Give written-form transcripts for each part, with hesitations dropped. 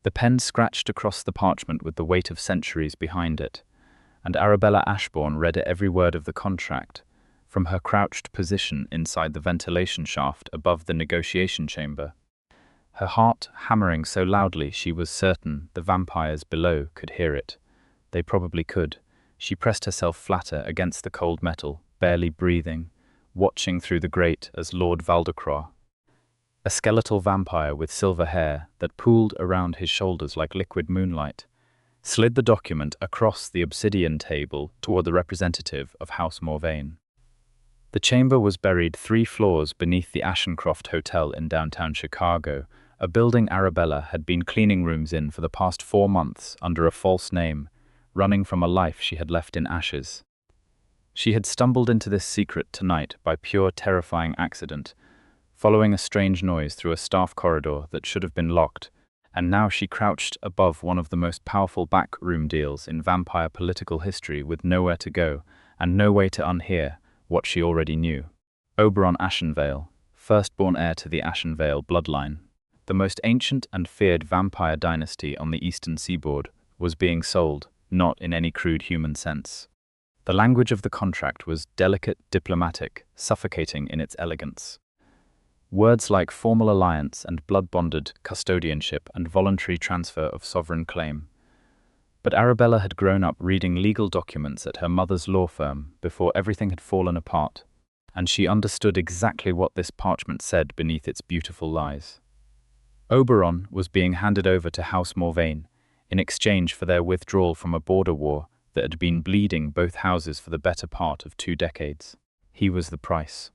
The pen scratched across the parchment with the weight of centuries behind it, and Arabella Ashborne read every word of the contract, from her crouched position inside the ventilation shaft above the negotiation chamber. Her heart hammering so loudly she was certain the vampires below could hear it. They probably could. She pressed herself flatter against the cold metal, barely breathing, watching through the grate as Lord Valdecroix, a skeletal vampire with silver hair that pooled around his shoulders like liquid moonlight, slid the document across the obsidian table toward the representative of House Morvain. The chamber was buried 3 floors beneath the Ashencroft Hotel in downtown Chicago, a building Arabella had been cleaning rooms in for the past 4 months under a false name, running from a life she had left in ashes. She had stumbled into this secret tonight by pure terrifying accident, following a strange noise through a staff corridor that should have been locked, and now she crouched above one of the most powerful backroom deals in vampire political history with nowhere to go and no way to unhear what she already knew. Oberon Ashenvale, firstborn heir to the Ashenvale bloodline, the most ancient and feared vampire dynasty on the eastern seaboard, was being sold, not in any crude human sense. The language of the contract was delicate, diplomatic, suffocating in its elegance. Words like formal alliance and blood-bonded custodianship and voluntary transfer of sovereign claim. But Arabella had grown up reading legal documents at her mother's law firm before everything had fallen apart, and she understood exactly what this parchment said beneath its beautiful lies. Oberon was being handed over to House Morvain in exchange for their withdrawal from a border war that had been bleeding both houses for the better part of 2 decades. He was the price.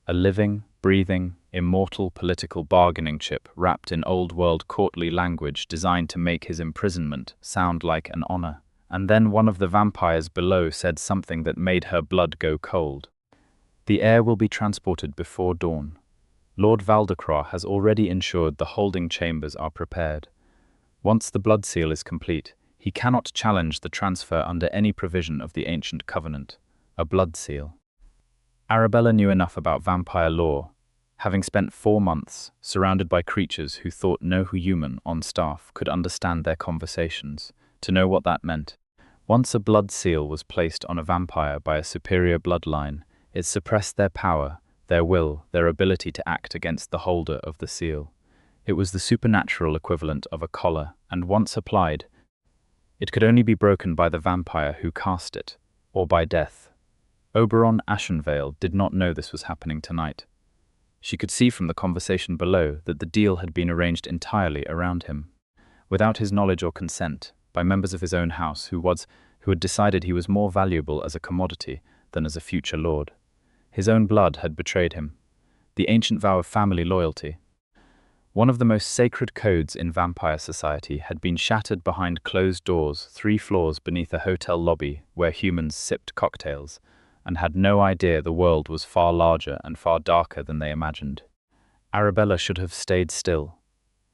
A living, breathing, immortal political bargaining chip wrapped in old-world courtly language designed to make his imprisonment sound like an honor. And then one of the vampires below said something that made her blood go cold. The heir will be transported before dawn. Lord Valdecroix has already ensured the holding chambers are prepared. Once the blood seal is complete, he cannot challenge the transfer under any provision of the ancient covenant, a blood seal. Arabella knew enough about vampire law, having spent 4 months surrounded by creatures who thought no human on staff could understand their conversations, to know what that meant. Once a blood seal was placed on a vampire by a superior bloodline, it suppressed their power, their will, their ability to act against the holder of the seal. It was the supernatural equivalent of a collar, and once applied, it could only be broken by the vampire who cast it, or by death. Oberon Ashenvale did not know this was happening tonight. She could see from the conversation below that the deal had been arranged entirely around him, without his knowledge or consent, by members of his own house who had decided he was more valuable as a commodity than as a future lord. His own blood had betrayed him, the ancient vow of family loyalty. One of the most sacred codes in vampire society had been shattered behind closed doors 3 floors beneath a hotel lobby where humans sipped cocktails and had no idea the world was far larger and far darker than they imagined. Arabella should have stayed still.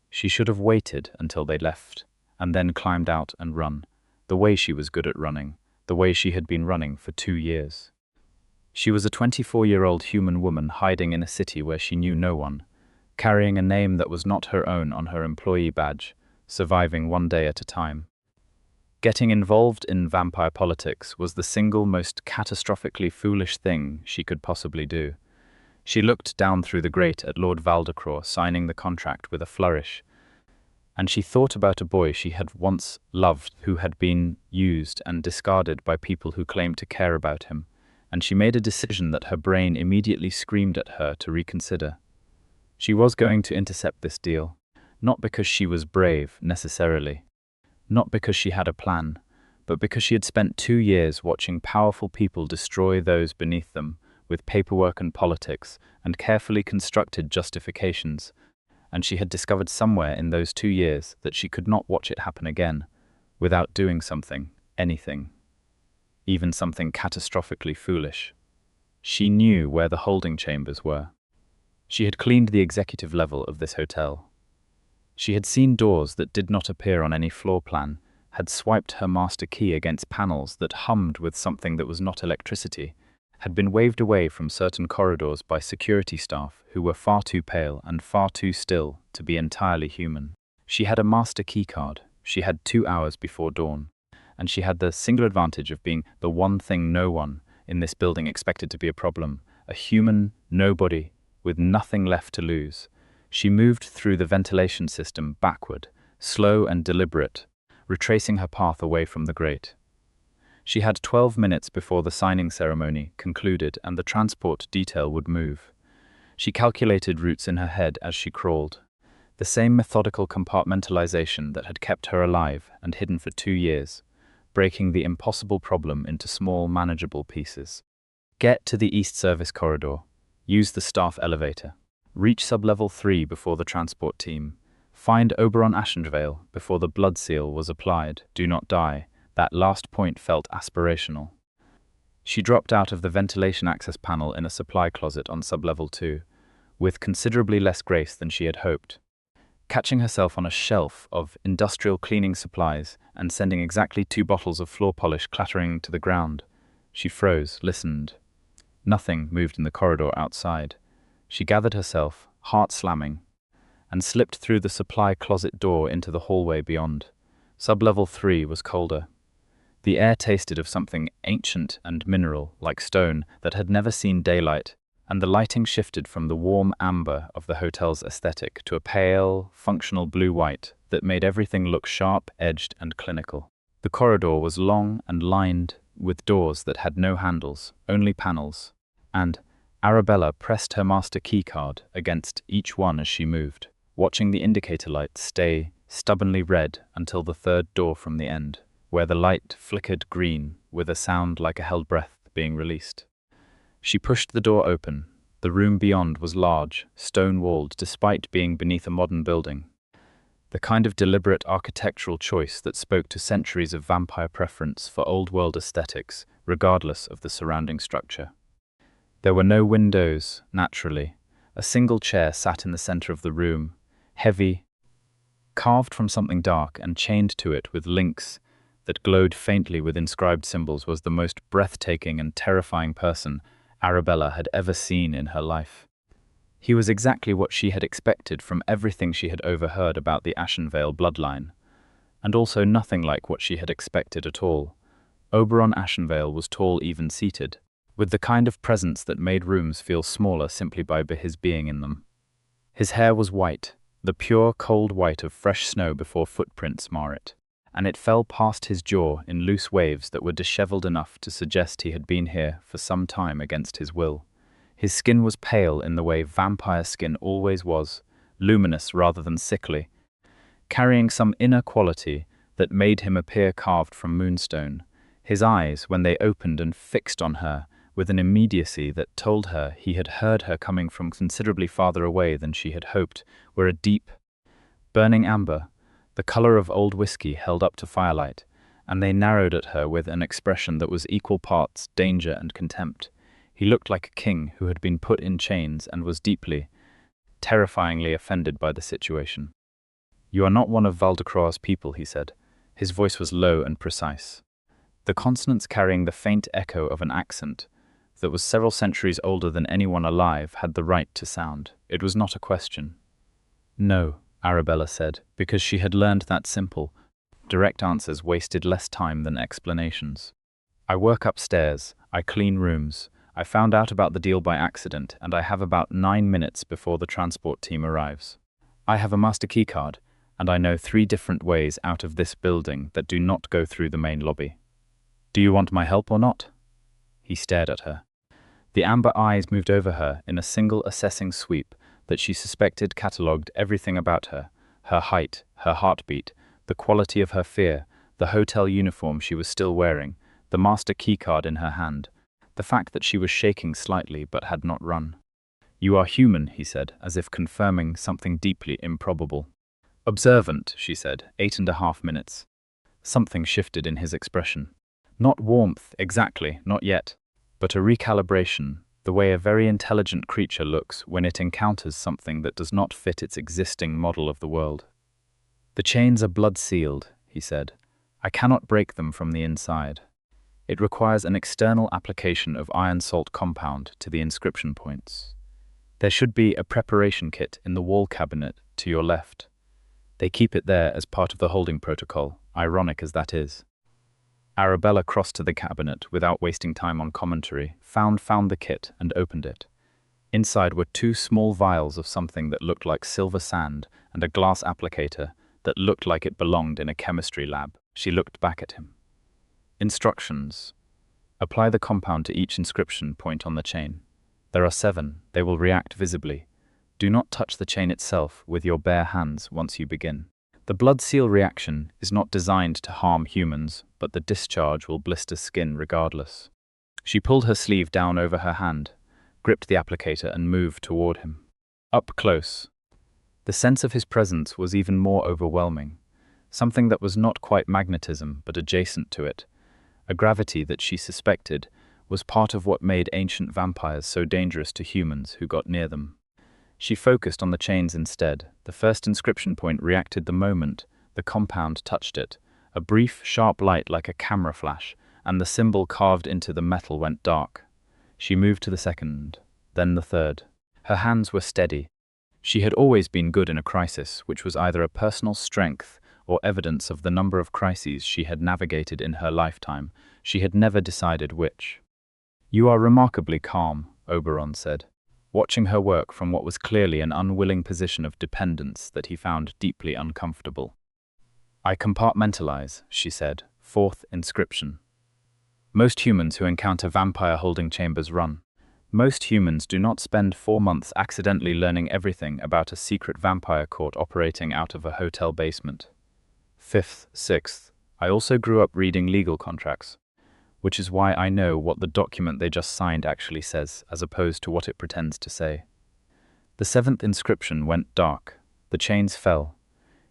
She should have waited until they left, and then climbed out and run, the way she was good at running, the way she had been running for 2 years. She was a 24-year-old human woman hiding in a city where she knew no one, carrying a name that was not her own on her employee badge, surviving one day at a time. Getting involved in vampire politics was the single most catastrophically foolish thing she could possibly do. She looked down through the grate at Lord Valdecroix signing the contract with a flourish, and she thought about a boy she had once loved who had been used and discarded by people who claimed to care about him, and she made a decision that her brain immediately screamed at her to reconsider. She was going to intercept this deal, not because she was brave, necessarily, not because she had a plan, but because she had spent 2 years watching powerful people destroy those beneath them with paperwork and politics and carefully constructed justifications, and she had discovered somewhere in those 2 years that she could not watch it happen again without doing something, anything, even something catastrophically foolish. She knew where the holding chambers were. She had cleaned the executive level of this hotel. She had seen doors that did not appear on any floor plan, had swiped her master key against panels that hummed with something that was not electricity, had been waved away from certain corridors by security staff who were far too pale and far too still to be entirely human. She had a master keycard. She had 2 hours before dawn. And she had the single advantage of being the one thing no one in this building expected to be a problem, a human nobody with nothing left to lose. She moved through the ventilation system backward, slow and deliberate, retracing her path away from the grate. She had 12 minutes before the signing ceremony concluded and the transport detail would move. She calculated routes in her head as she crawled. The same methodical compartmentalization that had kept her alive and hidden for 2 years, breaking the impossible problem into small, manageable pieces. Get to the East Service corridor. Use the staff elevator. Reach sublevel 3 before the transport team. Find Oberon Ashenvale before the blood seal was applied. Do not die. That last point felt aspirational. She dropped out of the ventilation access panel in a supply closet on sublevel 2, with considerably less grace than she had hoped. Catching herself on a shelf of industrial cleaning supplies and sending exactly 2 bottles of floor polish clattering to the ground, she froze, listened. Nothing moved in the corridor outside. She gathered herself, heart slamming, and slipped through the supply closet door into the hallway beyond. Sublevel 3 was colder. The air tasted of something ancient and mineral, like stone, that had never seen daylight, and the lighting shifted from the warm amber of the hotel's aesthetic to a pale, functional blue-white that made everything look sharp-edged and clinical. The corridor was long and lined with doors that had no handles, only panels, and Arabella pressed her master keycard against each one as she moved, watching the indicator light stay stubbornly red until the 3rd door from the end, where the light flickered green with a sound like a held breath being released. She pushed the door open. The room beyond was large, stone-walled, despite being beneath a modern building. The kind of deliberate architectural choice that spoke to centuries of vampire preference for old-world aesthetics, regardless of the surrounding structure. There were no windows, naturally. A single chair sat in the center of the room, heavy, carved from something dark and chained to it with links that glowed faintly with inscribed symbols. Was the most breathtaking and terrifying person Arabella had ever seen in her life. He was exactly what she had expected from everything she had overheard about the Ashenvale bloodline, and also nothing like what she had expected at all. Oberon Ashenvale was tall, even-seated, with the kind of presence that made rooms feel smaller simply by his being in them. His hair was white, the pure, cold white of fresh snow before footprints mar it, and it fell past his jaw in loose waves that were disheveled enough to suggest he had been here for some time against his will. His skin was pale in the way vampire skin always was, luminous rather than sickly, carrying some inner quality that made him appear carved from moonstone. His eyes, when they opened and fixed on her with an immediacy that told her he had heard her coming from considerably farther away than she had hoped, were a deep, burning amber, the color of old whiskey held up to firelight, and they narrowed at her with an expression that was equal parts danger and contempt. He looked like a king who had been put in chains and was deeply, terrifyingly offended by the situation. "You are not one of Valdecroix's people," he said. His voice was low and precise, the consonants carrying the faint echo of an accent that was several centuries older than anyone alive had the right to sound. It was not a question. "No," Arabella said, because she had learned that simple, direct answers wasted less time than explanations. "I work upstairs, I clean rooms, I found out about the deal by accident, and I have about 9 minutes before the transport team arrives. I have a master keycard, and I know 3 different ways out of this building that do not go through the main lobby. Do you want my help or not?" He stared at her. The amber eyes moved over her in a single assessing sweep that she suspected catalogued everything about her: her height, her heartbeat, the quality of her fear, the hotel uniform she was still wearing, the master keycard in her hand, the fact that she was shaking slightly but had not run. "You are human," he said, as if confirming something deeply improbable. "Observant," she said, 8.5 minutes. Something shifted in his expression. Not warmth, exactly, not yet, but a recalibration, the way a very intelligent creature looks when it encounters something that does not fit its existing model of the world. "The chains are blood-sealed," he said. "I cannot break them from the inside. It requires an external application of iron salt compound to the inscription points. There should be a preparation kit in the wall cabinet to your left. They keep it there as part of the holding protocol, ironic as that is. Arabella crossed to the cabinet without wasting time on commentary, found the kit and opened it. Inside were 2 small vials of something that looked like silver sand and a glass applicator that looked like it belonged in a chemistry lab. She looked back at him. Instructions. Apply the compound to each inscription point on the chain. There are 7. They will react visibly. Do not touch the chain itself with your bare hands once you begin. The blood seal reaction is not designed to harm humans, but the discharge will blister skin regardless. She pulled her sleeve down over her hand, gripped the applicator and moved toward him. Up close. The sense of his presence was even more overwhelming. Something that was not quite magnetism, but adjacent to it. A gravity that she suspected was part of what made ancient vampires so dangerous to humans who got near them. She focused on the chains instead. The first inscription point reacted the moment the compound touched it. A brief, sharp light like a camera flash, and the symbol carved into the metal went dark. She moved to the second, then the third. Her hands were steady. She had always been good in a crisis, which was either a personal strength or evidence of the number of crises she had navigated in her lifetime. She had never decided which. "You are remarkably calm," Oberon said, watching her work from what was clearly an unwilling position of dependence that he found deeply uncomfortable. "I compartmentalize," she said. 4th inscription. Most humans who encounter vampire holding chambers run. Most humans do not spend 4 months accidentally learning everything about a secret vampire court operating out of a hotel basement. 5th, 6th. I also grew up reading legal contracts, which is why I know what the document they just signed actually says, as opposed to what it pretends to say. The 7th inscription went dark. The chains fell.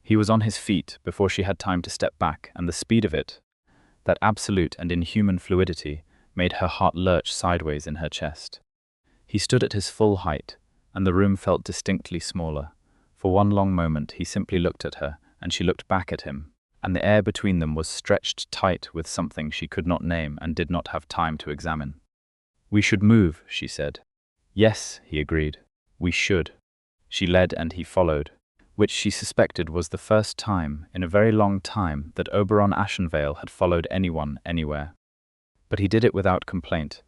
He was on his feet before she had time to step back, and the speed of it, that absolute and inhuman fluidity, made her heart lurch sideways in her chest. He stood at his full height, and the room felt distinctly smaller. For one long moment he simply looked at her, and she looked back at him, and the air between them was stretched tight with something she could not name and did not have time to examine. "We should move," she said. "Yes," he agreed. "We should." She led and he followed, which she suspected was the first time in a very long time that Oberon Ashenvale had followed anyone anywhere. But he did it without complaint,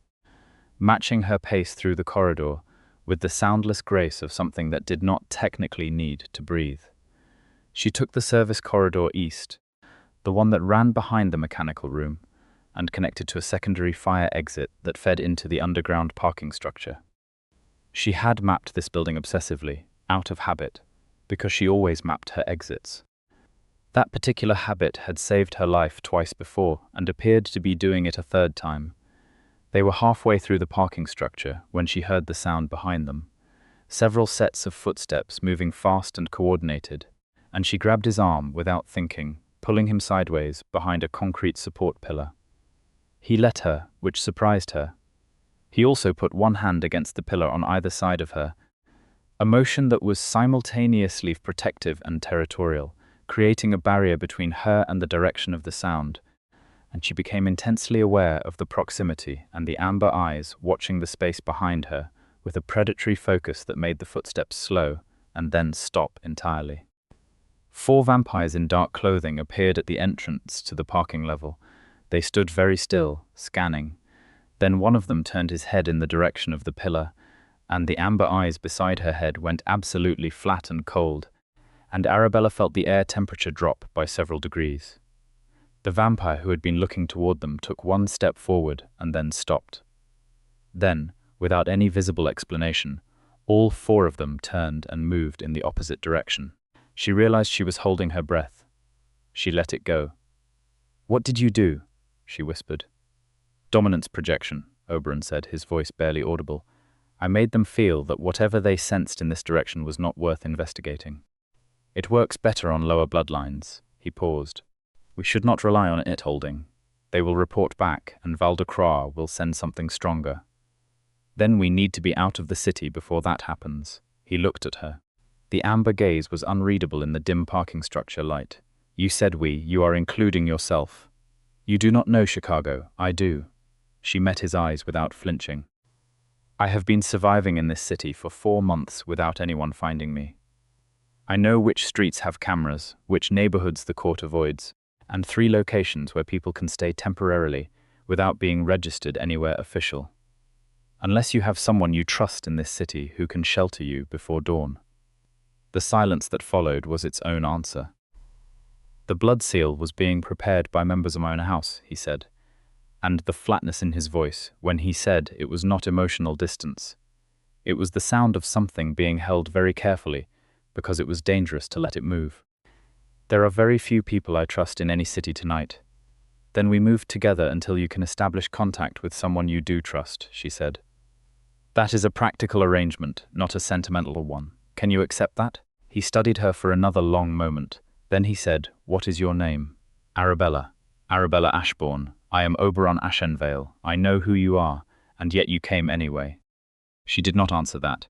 matching her pace through the corridor with the soundless grace of something that did not technically need to breathe. She took the service corridor east, the one that ran behind the mechanical room, and connected to a secondary fire exit that fed into the underground parking structure. She had mapped this building obsessively, out of habit, because she always mapped her exits. That particular habit had saved her life twice before and appeared to be doing it a third time. They were halfway through the parking structure when she heard the sound behind them. Several sets of footsteps moving fast and coordinated, and she grabbed his arm without thinking, pulling him sideways behind a concrete support pillar. He let her, which surprised her. He also put one hand against the pillar on either side of her, a motion that was simultaneously protective and territorial, creating a barrier between her and the direction of the sound, and she became intensely aware of the proximity and the amber eyes watching the space behind her with a predatory focus that made the footsteps slow and then stop entirely. 4 vampires in dark clothing appeared at the entrance to the parking level. They stood very still, scanning. Then one of them turned his head in the direction of the pillar, and the amber eyes beside her head went absolutely flat and cold, and Arabella felt the air temperature drop by several degrees. The vampire who had been looking toward them took one step forward and then stopped. Then, without any visible explanation, all 4 of them turned and moved in the opposite direction. She realized she was holding her breath. She let it go. "What did you do?" she whispered. "Dominance projection," Oberon said, his voice barely audible. "I made them feel that whatever they sensed in this direction was not worth investigating. It works better on lower bloodlines." He paused. "We should not rely on it holding. They will report back, and Val de Croix will send something stronger. Then we need to be out of the city before that happens." He looked at her. The amber gaze was unreadable in the dim parking structure light. "You said we, you are including yourself. You do not know Chicago, I do." She met his eyes without flinching. "I have been surviving in this city for 4 months without anyone finding me. I know which streets have cameras, which neighborhoods the court avoids, and 3 locations where people can stay temporarily without being registered anywhere official. Unless you have someone you trust in this city who can shelter you before dawn. The silence that followed was its own answer. The blood seal was being prepared by members of my own house, he said, and the flatness in his voice when he said it was not emotional distance. It was the sound of something being held very carefully because it was dangerous to let it move. There are very few people I trust in any city tonight. Then we move together until you can establish contact with someone you do trust, she said. That is a practical arrangement, not a sentimental one. Can you accept that? He studied her for another long moment. Then he said, "What is your name?" Arabella Ashborne. I am Oberon Ashenvale. I know who you are, and yet you came anyway. She did not answer that,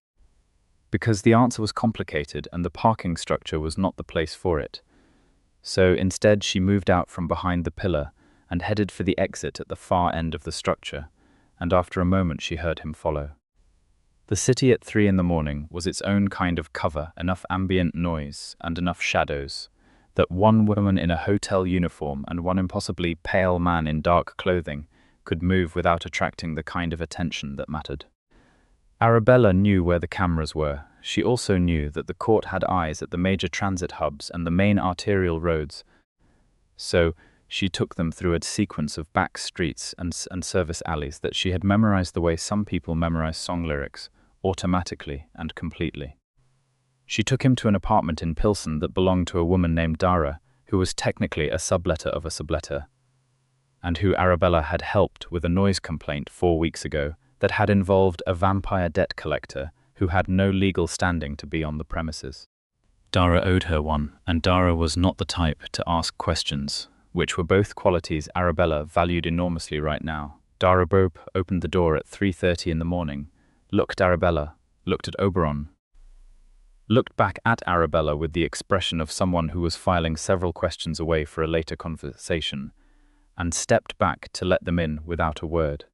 because the answer was complicated and the parking structure was not the place for it. So instead she moved out from behind the pillar and headed for the exit at the far end of the structure, and after a moment she heard him follow. The city at 3 in the morning was its own kind of cover, enough ambient noise and enough shadows, that one woman in a hotel uniform and one impossibly pale man in dark clothing could move without attracting the kind of attention that mattered. Arabella knew where the cameras were. She also knew that the court had eyes at the major transit hubs and the main arterial roads, so she took them through a sequence of back streets and service alleys that she had memorized the way some people memorize song lyrics, automatically and completely. She took him to an apartment in Pilsen that belonged to a woman named Dara, who was technically a subletter of a subletter, and who Arabella had helped with a noise complaint 4 weeks ago that had involved a vampire debt collector who had no legal standing to be on the premises. Dara owed her one, and Dara was not the type to ask questions, which were both qualities Arabella valued enormously right now. Dara Bope opened the door at 3:30 in the morning, looked Arabella, looked at Oberon, looked back at Arabella with the expression of someone who was filing several questions away for a later conversation, and stepped back to let them in without a word.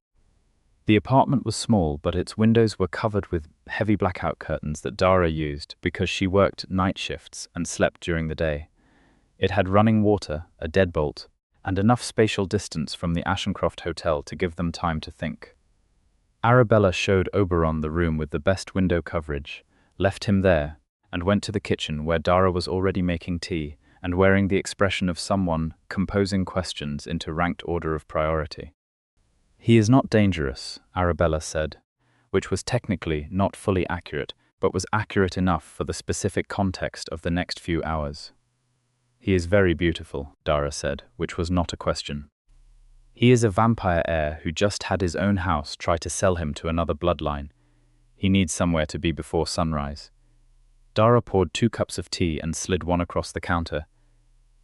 The apartment was small, but its windows were covered with heavy blackout curtains that Dara used because she worked night shifts and slept during the day. It had running water, a deadbolt, and enough spatial distance from the Ashencroft Hotel to give them time to think. Arabella showed Oberon the room with the best window coverage, left him there, and went to the kitchen where Dara was already making tea and wearing the expression of someone composing questions into ranked order of priority. He is not dangerous, Arabella said, which was technically not fully accurate, but was accurate enough for the specific context of the next few hours. He is very beautiful, Dara said, which was not a question. He is a vampire heir who just had his own house try to sell him to another bloodline. He needs somewhere to be before sunrise. Dara poured 2 cups of tea and slid one across the counter.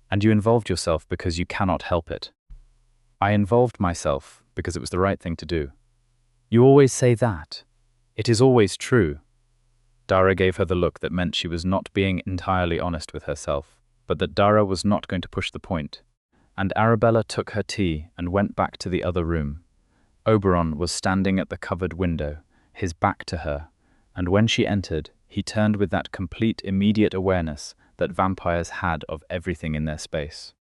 And you involved yourself because you cannot help it. I involved myself because it was the right thing to do. You always say that. It is always true. Dara gave her the look that meant she was not being entirely honest with herself, but that Dara was not going to push the point. And Arabella took her tea and went back to the other room. Oberon was standing at the covered window, his back to her, and when she entered, he turned with that complete immediate awareness that vampires had of everything in their space.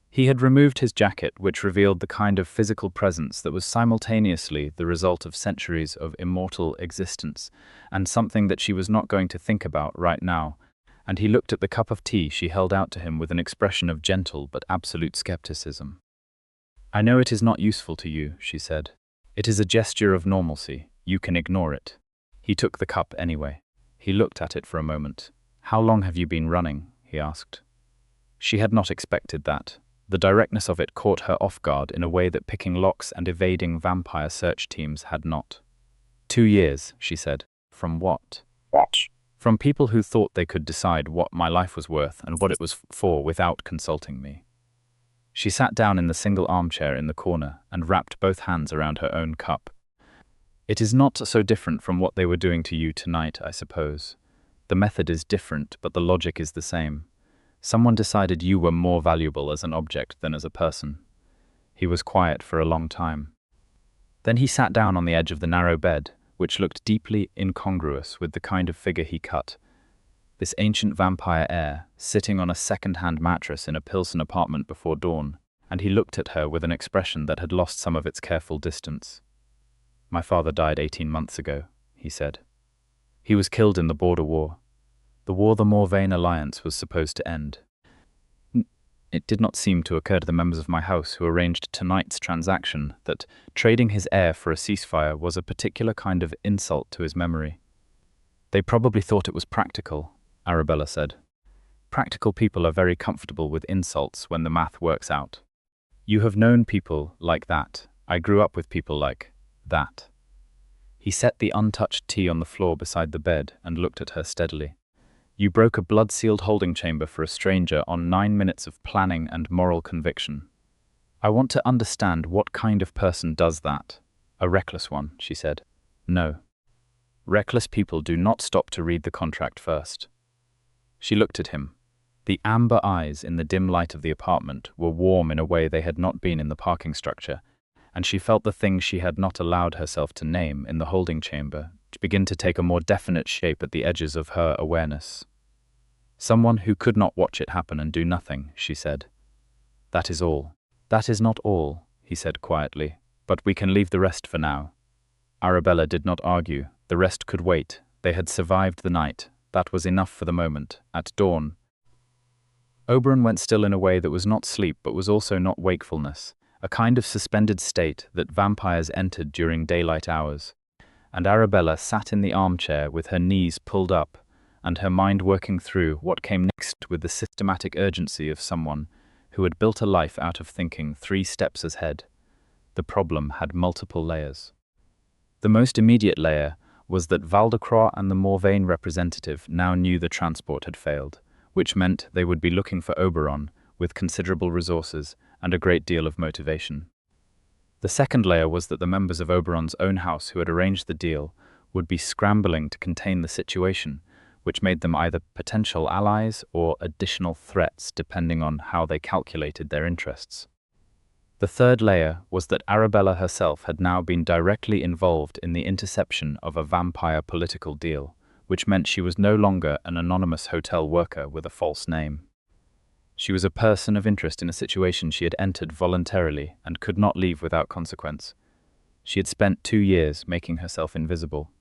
He had removed his jacket, which revealed the kind of physical presence that was simultaneously the result of centuries of immortal existence, and something that she was not going to think about right now, and he looked at the cup of tea she held out to him with an expression of gentle but absolute skepticism. I know it is not useful to you, she said. It is a gesture of normalcy. You can ignore it. He took the cup anyway. He looked at it for a moment. How long have you been running? He asked. She had not expected that. The directness of it caught her off guard in a way that picking locks and evading vampire search teams had not. 2 years, she said. From what? From people who thought they could decide what my life was worth and what it was for without consulting me. She sat down in the single armchair in the corner and wrapped both hands around her own cup. It is not so different from what they were doing to you tonight, I suppose. The method is different, but the logic is the same. Someone decided you were more valuable as an object than as a person. He was quiet for a long time. Then he sat down on the edge of the narrow bed, which looked deeply incongruous with the kind of figure he cut. this ancient vampire heir, sitting on a second-hand mattress in a Pilsen apartment before dawn, and he looked at her with an expression that had lost some of its careful distance. "My father died 18 months ago," he said. "He was killed in the border war, the war the Morvain alliance was supposed to end. It did not seem to occur to the members of my house who arranged tonight's transaction that trading his heir for a ceasefire was a particular kind of insult to his memory. They probably thought it was practical," Arabella said. "Practical people are very comfortable with insults when the math works out. You have known people like that. I grew up with people like that." He set the untouched tea on the floor beside the bed and looked at her steadily. "You broke a blood-sealed holding chamber for a stranger on 9 minutes of planning and moral conviction. I want to understand what kind of person does that." "A reckless one," she said. "No. Reckless people do not stop to read the contract first." She looked at him. The amber eyes in the dim light of the apartment were warm in a way they had not been in the parking structure, and she felt the thing she had not allowed herself to name in the holding chamber to begin to take a more definite shape at the edges of her awareness. "Someone who could not watch it happen and do nothing," she said. "That is all." "That is not all," he said quietly, "but we can leave the rest for now." Arabella did not argue. The rest could wait. They had survived the night. That was enough for the moment. At dawn, Oberon went still in a way that was not sleep but was also not wakefulness, a kind of suspended state that vampires entered during daylight hours. And Arabella sat in the armchair with her knees pulled up and her mind working through what came next with the systematic urgency of someone who had built a life out of thinking 3 steps ahead. The problem had multiple layers. The most immediate layer was that Valdecroix and the Morvain representative now knew the transport had failed, which meant they would be looking for Oberon with considerable resources and a great deal of motivation. The second layer was that the members of Oberon's own house who had arranged the deal would be scrambling to contain the situation, which made them either potential allies or additional threats depending on how they calculated their interests. The third layer was that Arabella herself had now been directly involved in the interception of a vampire political deal, which meant she was no longer an anonymous hotel worker with a false name. She was a person of interest in a situation she had entered voluntarily and could not leave without consequence. She had spent 2 years making herself invisible.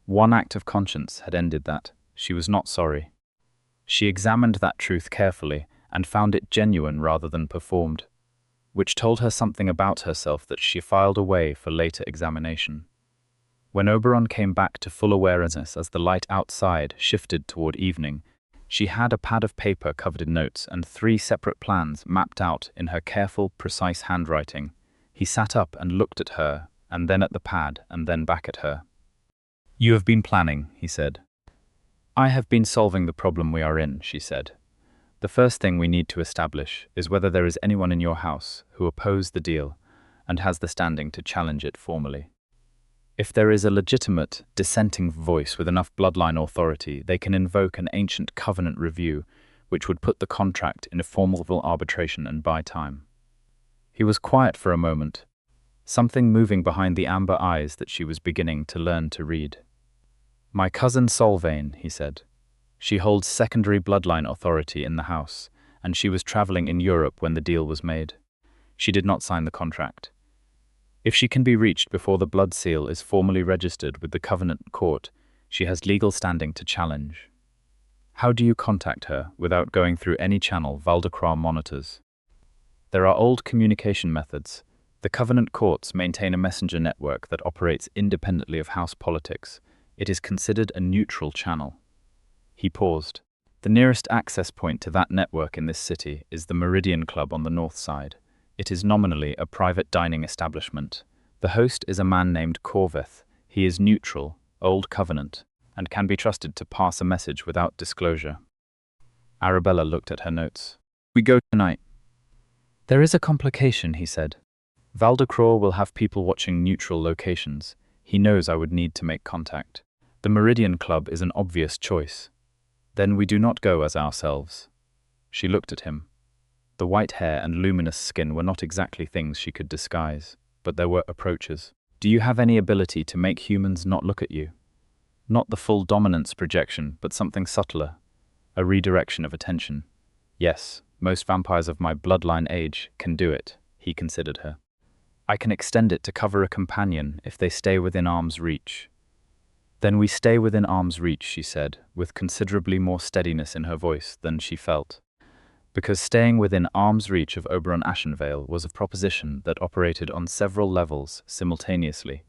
One act of conscience had ended that. She was not sorry. She examined that truth carefully and found it genuine rather than performed, which told her something about herself that she filed away for later examination. When Oberon came back to full awareness as the light outside shifted toward evening, she had a pad of paper covered in notes and 3 separate plans mapped out in her careful, precise handwriting. He sat up and looked at her, and then at the pad, and then back at her. "You have been planning," he said. "I have been solving the problem we are in," she said. "The first thing we need to establish is whether there is anyone in your house who opposed the deal and has the standing to challenge it formally. If there is a legitimate, dissenting voice with enough bloodline authority, they can invoke an ancient covenant review, which would put the contract in a formal arbitration and buy time." He was quiet for a moment, something moving behind the amber eyes that she was beginning to learn to read. "My cousin Solvain," he said. "She holds secondary bloodline authority in the house, and she was traveling in Europe when the deal was made. She did not sign the contract. If she can be reached before the blood seal is formally registered with the Covenant Court, she has legal standing to challenge. How do you contact her without going through any channel Valdecroix monitors? There are old communication methods. The Covenant Courts maintain a messenger network that operates independently of house politics. It is considered a neutral channel." He paused. "The nearest access point to that network in this city is the Meridian Club on the north side. It is nominally a private dining establishment. The host is a man named Corveth. He is neutral, old covenant, and can be trusted to pass a message without disclosure." Arabella looked at her notes. "We go tonight." "There is a complication," he said. "Valdecroix will have people watching neutral locations. He knows I would need to make contact. The Meridian Club is an obvious choice. Then we do not go as ourselves." She looked at him. The white hair and luminous skin were not exactly things she could disguise, but there were approaches. "Do you have any ability to make humans not look at you?" Not the full dominance projection, but something subtler, a redirection of attention. Yes, most vampires of my bloodline age can do it, he considered her. I can extend it to cover a companion if they stay within arm's reach. Then we stay within arm's reach, she said, with considerably more steadiness in her voice than she felt. Because staying within arm's reach of Oberon Ashenvale was a proposition that operated on several levels simultaneously,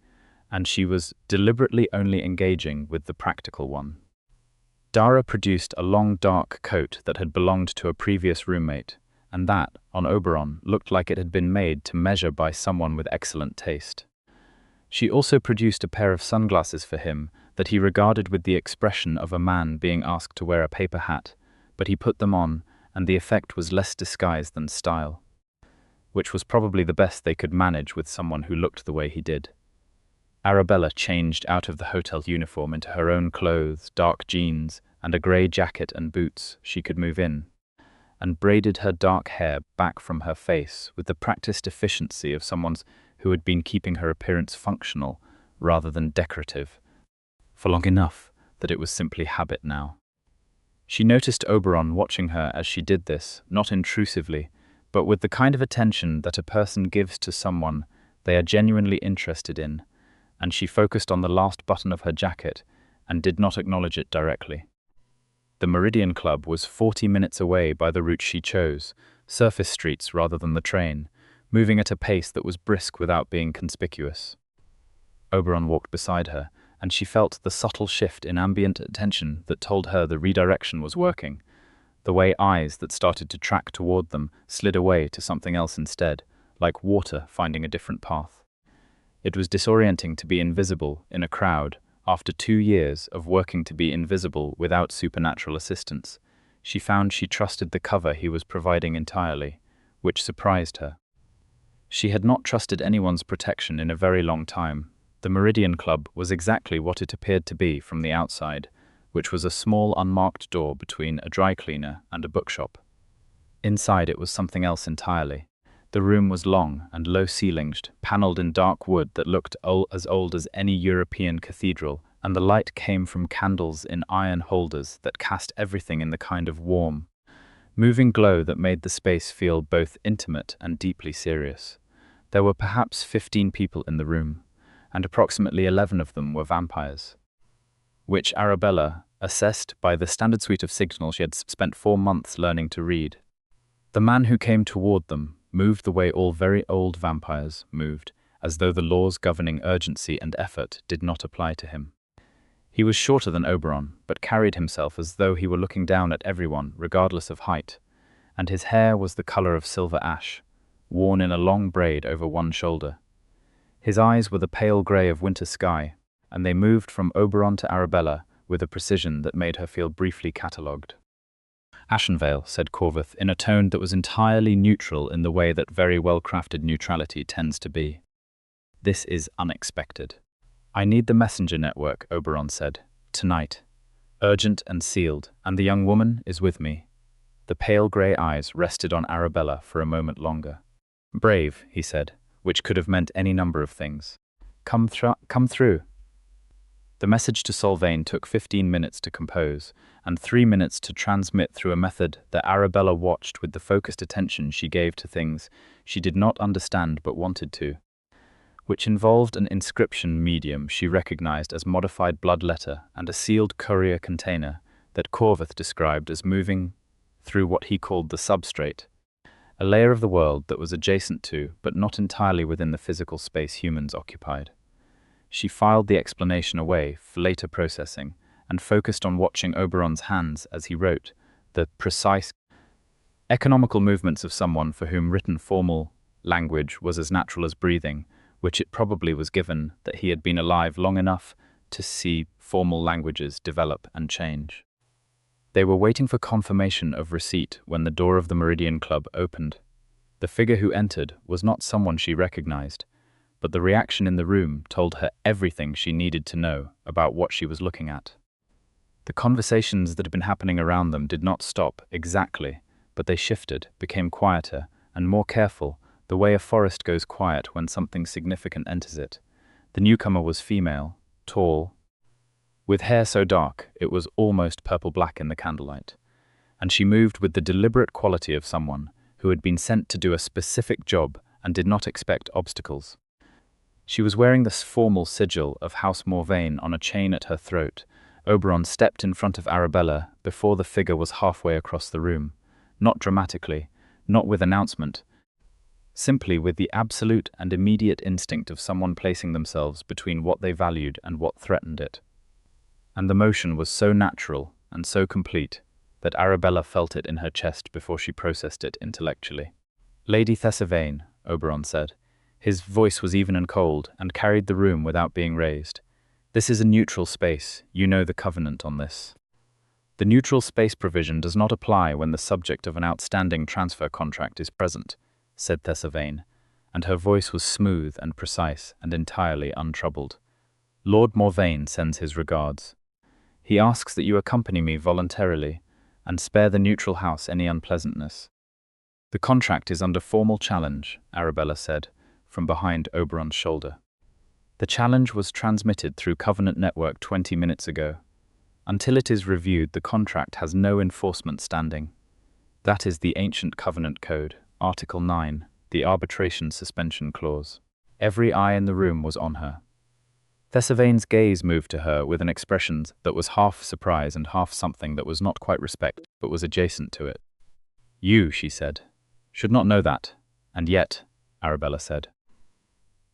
and she was deliberately only engaging with the practical one. Dara produced a long dark coat that had belonged to a previous roommate, and that, on Oberon, looked like it had been made to measure by someone with excellent taste. She also produced a pair of sunglasses for him that he regarded with the expression of a man being asked to wear a paper hat, but he put them on, and the effect was less disguise than style, which was probably the best they could manage with someone who looked the way he did. Arabella changed out of the hotel uniform into her own clothes, dark jeans, and a grey jacket and boots she could move in, and braided her dark hair back from her face with the practiced efficiency of someone who had been keeping her appearance functional rather than decorative, for long enough that it was simply habit now. She noticed Oberon watching her as she did this, not intrusively, but with the kind of attention that a person gives to someone they are genuinely interested in, and she focused on the last button of her jacket and did not acknowledge it directly. The Meridian Club was 40 minutes away by the route she chose, surface streets rather than the train, moving at a pace that was brisk without being conspicuous. Oberon walked beside her, and she felt the subtle shift in ambient attention that told her the redirection was working, the way eyes that started to track toward them slid away to something else instead, like water finding a different path. It was disorienting to be invisible in a crowd after 2 years of working to be invisible without supernatural assistance. She found she trusted the cover he was providing entirely, which surprised her. She had not trusted anyone's protection in a very long time. The Meridian Club was exactly what it appeared to be from the outside, which was a small unmarked door between a dry cleaner and a bookshop. Inside it was something else entirely. The room was long and low-ceilinged, panelled in dark wood that looked as old as any European cathedral, and the light came from candles in iron holders that cast everything in the kind of warm, moving glow that made the space feel both intimate and deeply serious. There were perhaps 15 people in the room, and approximately 11 of them were vampires, which Arabella assessed by the standard suite of signals she had spent 4 months learning to read. The man who came toward them moved the way all very old vampires moved, as though the laws governing urgency and effort did not apply to him. He was shorter than Oberon, but carried himself as though he were looking down at everyone, regardless of height, and his hair was the color of silver ash, worn in a long braid over one shoulder. His eyes were the pale grey of winter sky, and they moved from Oberon to Arabella with a precision that made her feel briefly catalogued. Ashenvale, said Corvus, in a tone that was entirely neutral in the way that very well-crafted neutrality tends to be. This is unexpected. I need the messenger network, Oberon said. Tonight. Urgent and sealed, and the young woman is with me. The pale grey eyes rested on Arabella for a moment longer. Brave, he said, which could have meant any number of things. Come through. The message to Solvane took 15 minutes to compose, and 3 minutes to transmit through a method that Arabella watched with the focused attention she gave to things she did not understand but wanted to, which involved an inscription medium she recognized as modified blood letter and a sealed courier container that Corvus described as moving through what he called the substrate, a layer of the world that was adjacent to, but not entirely within the physical space humans occupied. She filed the explanation away for later processing and focused on watching Oberon's hands as he wrote, the precise, economical movements of someone for whom written formal language was as natural as breathing, which it probably was given that he had been alive long enough to see formal languages develop and change. They were waiting for confirmation of receipt when the door of the Meridian Club opened. The figure who entered was not someone she recognized, but the reaction in the room told her everything she needed to know about what she was looking at. The conversations that had been happening around them did not stop exactly, but they shifted, became quieter, and more careful, the way a forest goes quiet when something significant enters it. The newcomer was female, tall, with hair so dark it was almost purple-black in the candlelight, and she moved with the deliberate quality of someone who had been sent to do a specific job and did not expect obstacles. She was wearing the formal sigil of House Morvain on a chain at her throat. Oberon stepped in front of Arabella before the figure was halfway across the room, not dramatically, not with announcement, simply with the absolute and immediate instinct of someone placing themselves between what they valued and what threatened it. And the motion was so natural and so complete that Arabella felt it in her chest before she processed it intellectually. "Lady Thessavain," Oberon said. His voice was even and cold, and carried the room without being raised. "This is a neutral space. You know the covenant on this. The neutral space provision does not apply when the subject of an outstanding transfer contract is present," said Thessavain, and her voice was smooth and precise and entirely untroubled. "Lord Morvain sends his regards. He asks that you accompany me voluntarily and spare the neutral house any unpleasantness." "The contract is under formal challenge," Arabella said, from behind Oberon's shoulder. "The challenge was transmitted through Covenant Network 20 minutes ago. Until it is reviewed, the contract has no enforcement standing. That is the ancient Covenant Code, Article 9, the Arbitration Suspension Clause." Every eye in the room was on her. Thessavain's gaze moved to her with an expression that was half surprise and half something that was not quite respect, but was adjacent to it. "You," she said, "should not know that. And yet," Arabella said.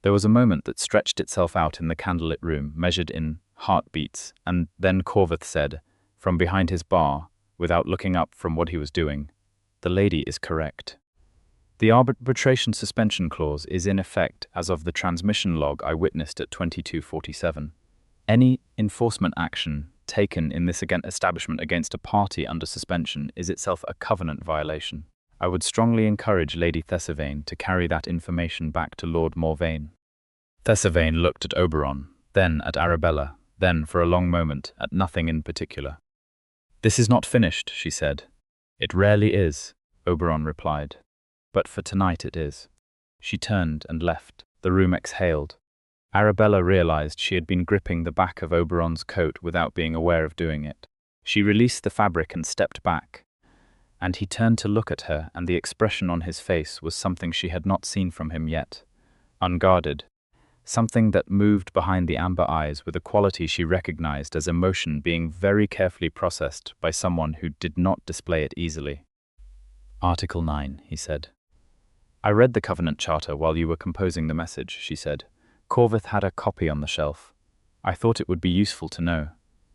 There was a moment that stretched itself out in the candlelit room, measured in heartbeats, and then Corvith said, from behind his bar, without looking up from what he was doing, "The lady is correct. The arbitration suspension clause is in effect as of the transmission log I witnessed at 2247. Any enforcement action taken in this establishment against a party under suspension is itself a covenant violation. I would strongly encourage Lady Thessavain to carry that information back to Lord Morvain." Thessavain looked at Oberon, then at Arabella, then for a long moment at nothing in particular. "This is not finished," she said. "It rarely is," Oberon replied. "But for tonight it is." She turned and left. The room exhaled. Arabella realized she had been gripping the back of Oberon's coat without being aware of doing it. She released the fabric and stepped back, and he turned to look at her, and the expression on his face was something she had not seen from him yet. Unguarded. Something that moved behind the amber eyes with a quality she recognized as emotion being very carefully processed by someone who did not display it easily. "Article 9, he said. "I read the Covenant Charter while you were composing the message," she said. "Corvith had a copy on the shelf. I thought it would be useful to know."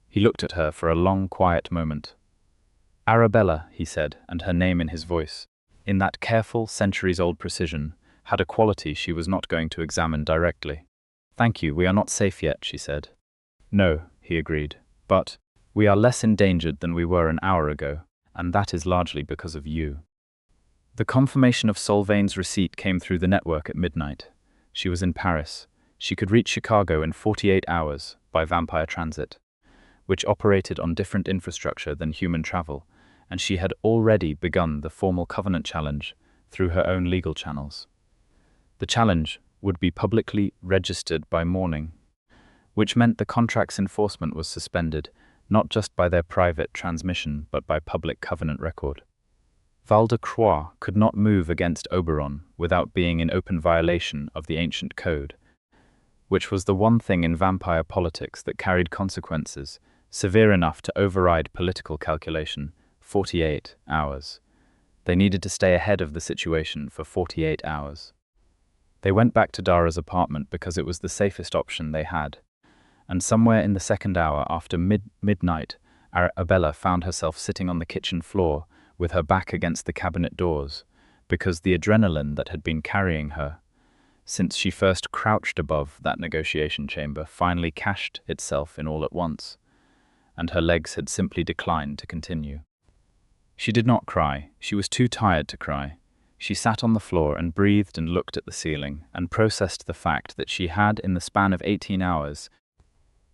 He looked at her for a long, quiet moment. "Arabella," he said, and her name in his voice, in that careful, centuries-old precision, had a quality she was not going to examine directly. "Thank you, we are not safe yet," she said. "No," he agreed, "but we are less endangered than we were an hour ago, and that is largely because of you." The confirmation of Solvain's receipt came through the network at midnight. She was in Paris. She could reach Chicago in 48 hours by Vampire Transit, which operated on different infrastructure than human travel, and she had already begun the formal Covenant challenge through her own legal channels. The challenge would be publicly registered by morning, which meant the contract's enforcement was suspended, not just by their private transmission, but by public Covenant record. Val de Croix could not move against Oberon without being in open violation of the ancient code, which was the one thing in vampire politics that carried consequences severe enough to override political calculation. 48 hours. They needed to stay ahead of the situation for 48 hours. They went back to Dara's apartment because it was the safest option they had, and somewhere in the second hour after midnight, Arabella found herself sitting on the kitchen floor with her back against the cabinet doors, because the adrenaline that had been carrying her since she first crouched above that negotiation chamber finally cashed itself in all at once, and her legs had simply declined to continue. She did not cry. She was too tired to cry. She sat on the floor and breathed and looked at the ceiling and processed the fact that she had, in the span of 18 hours,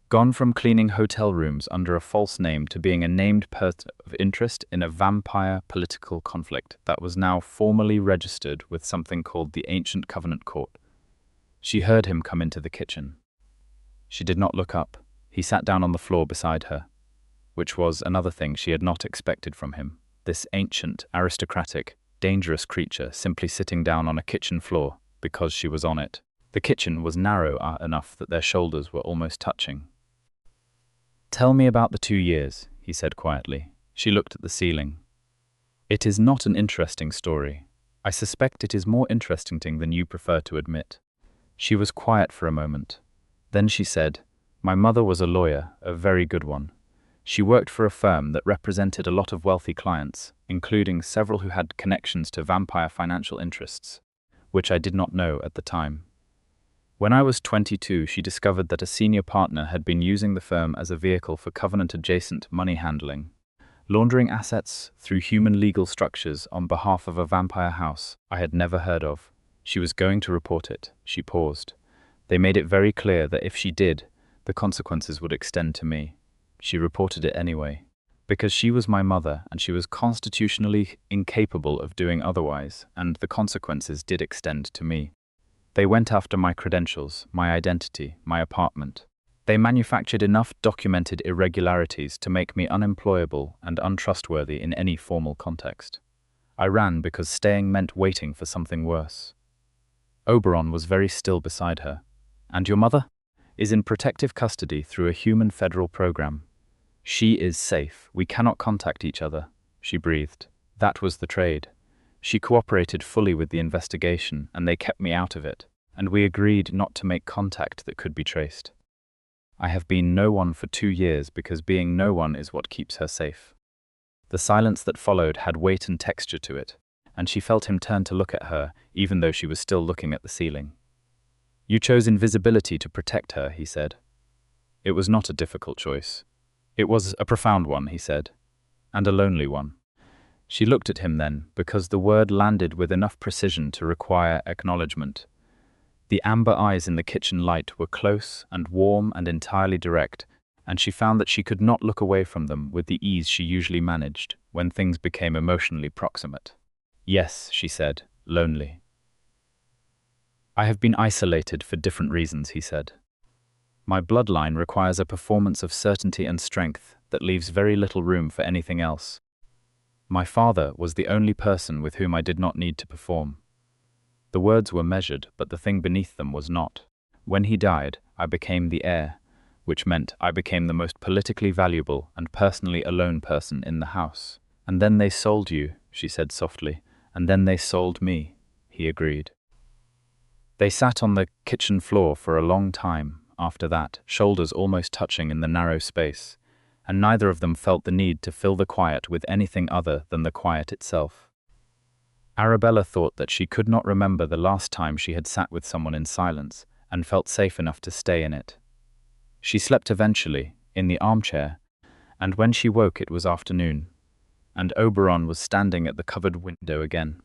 gone from cleaning hotel rooms under a false name to being a named person of interest in a vampire political conflict that was now formally registered with something called the Ancient Covenant Court. She heard him come into the kitchen. She did not look up. He sat down on the floor beside her, which was another thing she had not expected from him. This ancient, aristocratic, dangerous creature simply sitting down on a kitchen floor because she was on it. The kitchen was narrow enough that their shoulders were almost touching. "Tell me about the 2 years," he said quietly. She looked at the ceiling. "It is not an interesting story. I suspect it is more interesting than you prefer to admit." She was quiet for a moment. Then she said, "My mother was a lawyer, a very good one. She worked for a firm that represented a lot of wealthy clients, including several who had connections to vampire financial interests, which I did not know at the time. When I was 22, she discovered that a senior partner had been using the firm as a vehicle for covenant-adjacent money handling, laundering assets through human legal structures on behalf of a vampire house I had never heard of. She was going to report it." She paused. "They made it very clear that if she did, the consequences would extend to me. She reported it anyway, because she was my mother and she was constitutionally incapable of doing otherwise, and the consequences did extend to me. They went after my credentials, my identity, my apartment. They manufactured enough documented irregularities to make me unemployable and untrustworthy in any formal context. I ran because staying meant waiting for something worse." Oberon was very still beside her. "And your mother?" "Is in protective custody through a human federal program. She is safe. We cannot contact each other," she breathed. "That was the trade. She cooperated fully with the investigation, and they kept me out of it, and we agreed not to make contact that could be traced. I have been no one for 2 years because being no one is what keeps her safe." The silence that followed had weight and texture to it, and she felt him turn to look at her, even though she was still looking at the ceiling. "You chose invisibility to protect her," he said. "It was not a difficult choice. It was a profound one," he said, "and a lonely one." She looked at him then, because the word landed with enough precision to require acknowledgement. The amber eyes in the kitchen light were close and warm and entirely direct, and she found that she could not look away from them with the ease she usually managed when things became emotionally proximate. "Yes," she said, "lonely. I have been isolated for different reasons," he said. "My bloodline requires a performance of certainty and strength that leaves very little room for anything else. My father was the only person with whom I did not need to perform." The words were measured, but the thing beneath them was not. "When he died, I became the heir, which meant I became the most politically valuable and personally alone person in the house. And then they sold you," she said softly. "And then they sold me," he agreed. They sat on the kitchen floor for a long time after that, shoulders almost touching in the narrow space, and neither of them felt the need to fill the quiet with anything other than the quiet itself. Arabella thought that she could not remember the last time she had sat with someone in silence and felt safe enough to stay in it. She slept eventually, in the armchair, and when she woke it was afternoon, and Oberon was standing at the covered window again.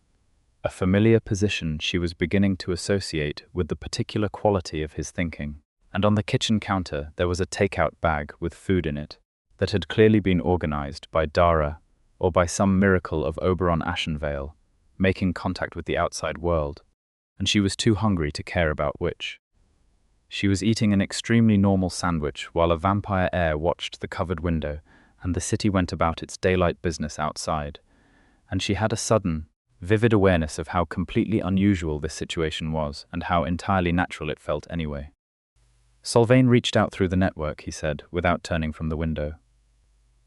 A familiar position she was beginning to associate with the particular quality of his thinking. And on the kitchen counter there was a takeout bag with food in it that had clearly been organized by Dara or by some miracle of Oberon Ashenvale, making contact with the outside world, and she was too hungry to care about which. She was eating an extremely normal sandwich while a vampire heir watched the covered window and the city went about its daylight business outside, and she had a sudden, vivid awareness of how completely unusual this situation was and how entirely natural it felt anyway. "Solvain reached out through the network," he said, without turning from the window.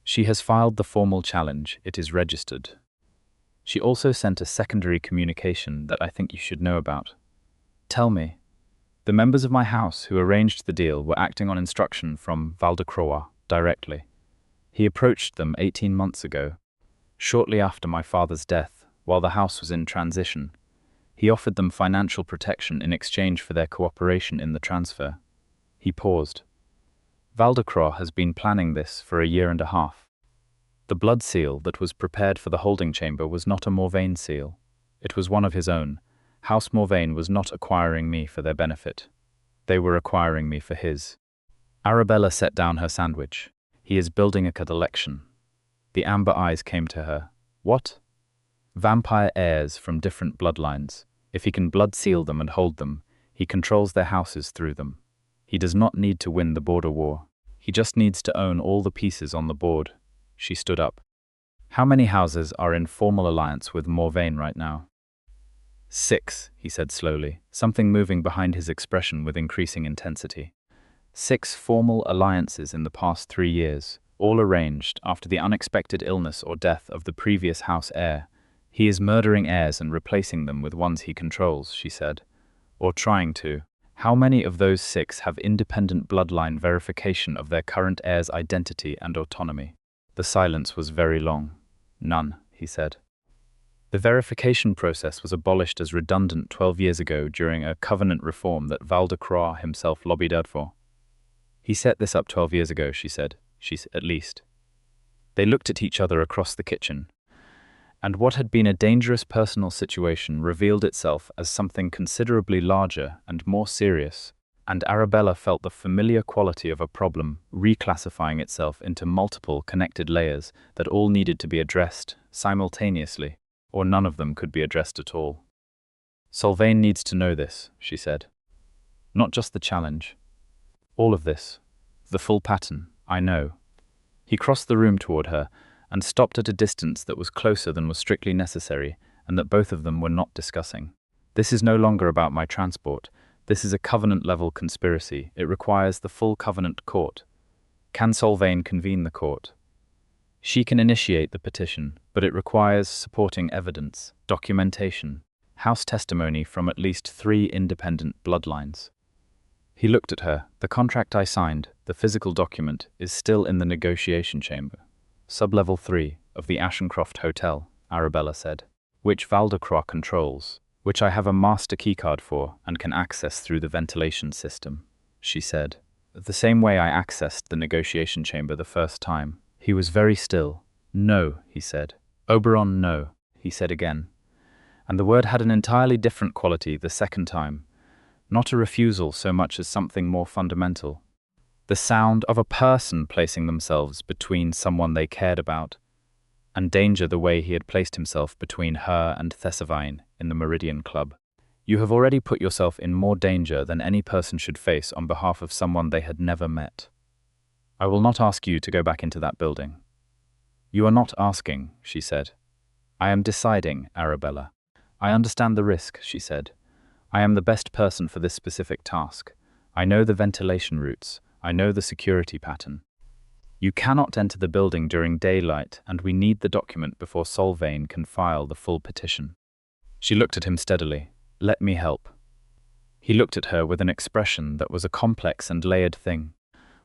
"She has filed the formal challenge. It is registered. She also sent a secondary communication that I think you should know about. Tell me." "The members of my house who arranged the deal were acting on instruction from Valdecroix directly. He approached them 18 months ago, shortly after my father's death, while the house was in transition. He offered them financial protection in exchange for their cooperation in the transfer." He paused. "Valdecroix has been planning this for a year and a half. The blood seal that was prepared for the holding chamber was not a Morvain seal. It was one of his own. House Morvain was not acquiring me for their benefit. They were acquiring me for his." Arabella set down her sandwich. "He is building a collection." The amber eyes came to her. "What?" "Vampire heirs from different bloodlines. If he can blood seal them and hold them, he controls their houses through them. He does not need to win the border war. He just needs to own all the pieces on the board. She stood up. How many houses are in formal alliance with Morvain right now? 6, he said slowly, something moving behind his expression with increasing intensity. 6 formal alliances in the past 3 years, all arranged after the unexpected illness or death of the previous house heir. He is murdering heirs and replacing them with ones he controls, she said. Or trying to. How many of those 6 have independent bloodline verification of their current heir's identity and autonomy? The silence was very long. None, he said. The verification process was abolished as redundant 12 years ago during a covenant reform that Val de Croix himself lobbied out for. He set this up 12 years ago, she said. At least. They looked at each other across the kitchen. And what had been a dangerous personal situation revealed itself as something considerably larger and more serious, and Arabella felt the familiar quality of a problem reclassifying itself into multiple connected layers that all needed to be addressed simultaneously, or none of them could be addressed at all. Solvain needs to know this, she said. Not just the challenge. All of this. The full pattern, I know. He crossed the room toward her and stopped at a distance that was closer than was strictly necessary and that both of them were not discussing. This is no longer about my transport. This is a covenant-level conspiracy. It requires the full covenant court. Can Solvain convene the court? She can initiate the petition, but it requires supporting evidence, documentation, house testimony from at least 3 independent bloodlines. He looked at her. The contract I signed, the physical document, is still in the negotiation chamber. Sub-level 3 of the Ashencroft Hotel, Arabella said, which Val de Croix controls, which I have a master keycard for and can access through the ventilation system, she said. The same way I accessed the negotiation chamber the first time. He was very still. No, he said. Oberon, no, he said again. And the word had an entirely different quality the second time. Not a refusal so much as something more fundamental. The sound of a person placing themselves between someone they cared about, and danger the way he had placed himself between her and Thessavine in the Meridian Club. You have already put yourself in more danger than any person should face on behalf of someone they had never met. I will not ask you to go back into that building. You are not asking, she said. I am deciding, Arabella. I understand the risk, she said. I am the best person for this specific task. I know the ventilation routes. I know the security pattern. You cannot enter the building during daylight, and we need the document before Solvain can file the full petition. She looked at him steadily. Let me help. He looked at her with an expression that was a complex and layered thing.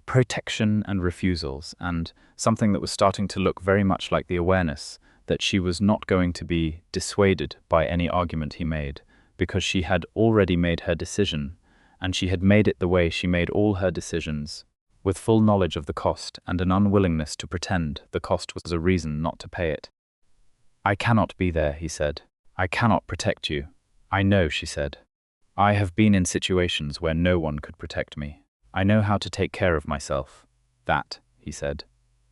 Protection and refusals, and something that was starting to look very much like the awareness that she was not going to be dissuaded by any argument he made, because she had already made her decision, and she had made it the way she made all her decisions, with full knowledge of the cost and an unwillingness to pretend the cost was a reason not to pay it. I cannot be there, he said. I cannot protect you. I know, she said. I have been in situations where no one could protect me. I know how to take care of myself. That, he said,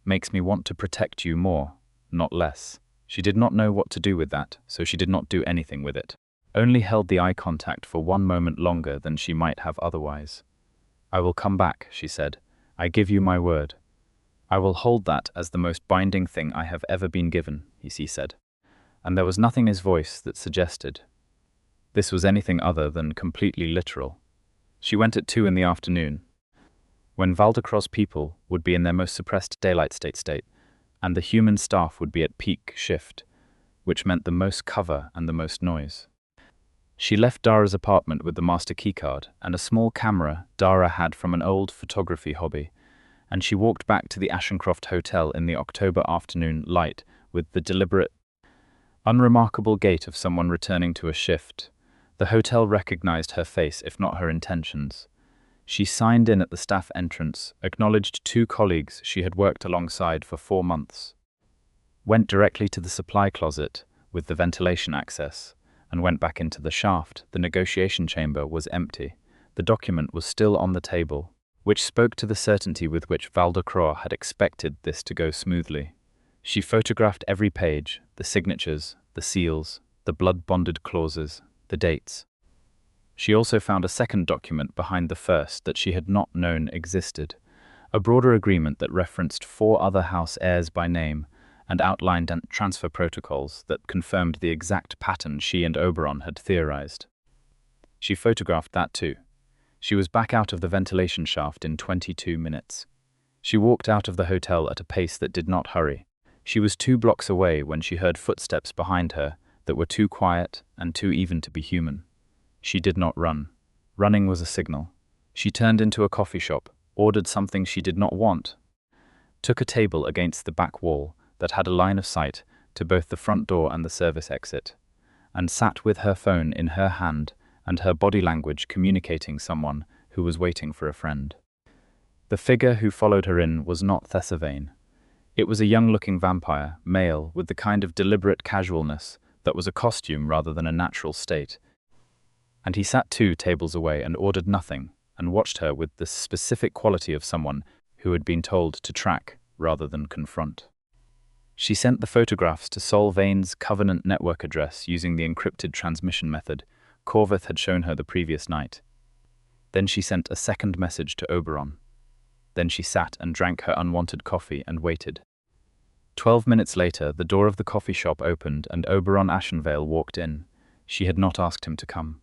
makes me want to protect you more, not less. She did not know what to do with that, so she did not do anything with it. Only held the eye contact for 1 moment longer than she might have otherwise. I will come back, she said. I give you my word. I will hold that as the most binding thing I have ever been given, he said. And there was nothing in his voice that suggested this was anything other than completely literal. She went at 2 in the afternoon, when Val de Croix's people would be in their most suppressed daylight state, and the human staff would be at peak shift, which meant the most cover and the most noise. She left Dara's apartment with the master keycard and a small camera Dara had from an old photography hobby, and she walked back to the Ashencroft Hotel in the October afternoon light with the deliberate, unremarkable gait of someone returning to a shift. The hotel recognized her face, if not her intentions. She signed in at the staff entrance, acknowledged 2 colleagues she had worked alongside for 4 months, went directly to the supply closet with the ventilation access, and went back into the shaft. The negotiation chamber was empty. The document was still on the table, which spoke to the certainty with which Val de Croix had expected this to go smoothly. She photographed every page, the signatures, the seals, the blood-bonded clauses, the dates. She also found a second document behind the first that she had not known existed, A broader agreement that referenced 4 other house heirs by name and outlined transfer protocols that confirmed the exact pattern she and Oberon had theorized. She photographed that too. She was back out of the ventilation shaft in 22 minutes. She walked out of the hotel at a pace that did not hurry. She was 2 blocks away when she heard footsteps behind her that were too quiet and too even to be human. She did not run. Running was a signal. She turned into a coffee shop, ordered something she did not want, took a table against the back wall that had a line of sight to both the front door and the service exit, and sat with her phone in her hand and her body language communicating someone who was waiting for a friend. The figure who followed her in was not Thessavane. It was a young-looking vampire, male, with the kind of deliberate casualness that was a costume rather than a natural state. And he sat 2 tables away and ordered nothing, and watched her with the specific quality of someone who had been told to track rather than confront. She sent the photographs to Solvane's Covenant network address using the encrypted transmission method Corvith had shown her the previous night. Then she sent a second message to Oberon. Then she sat and drank her unwanted coffee and waited. 12 minutes later, the door of the coffee shop opened and Oberon Ashenvale walked in. She had not asked him to come.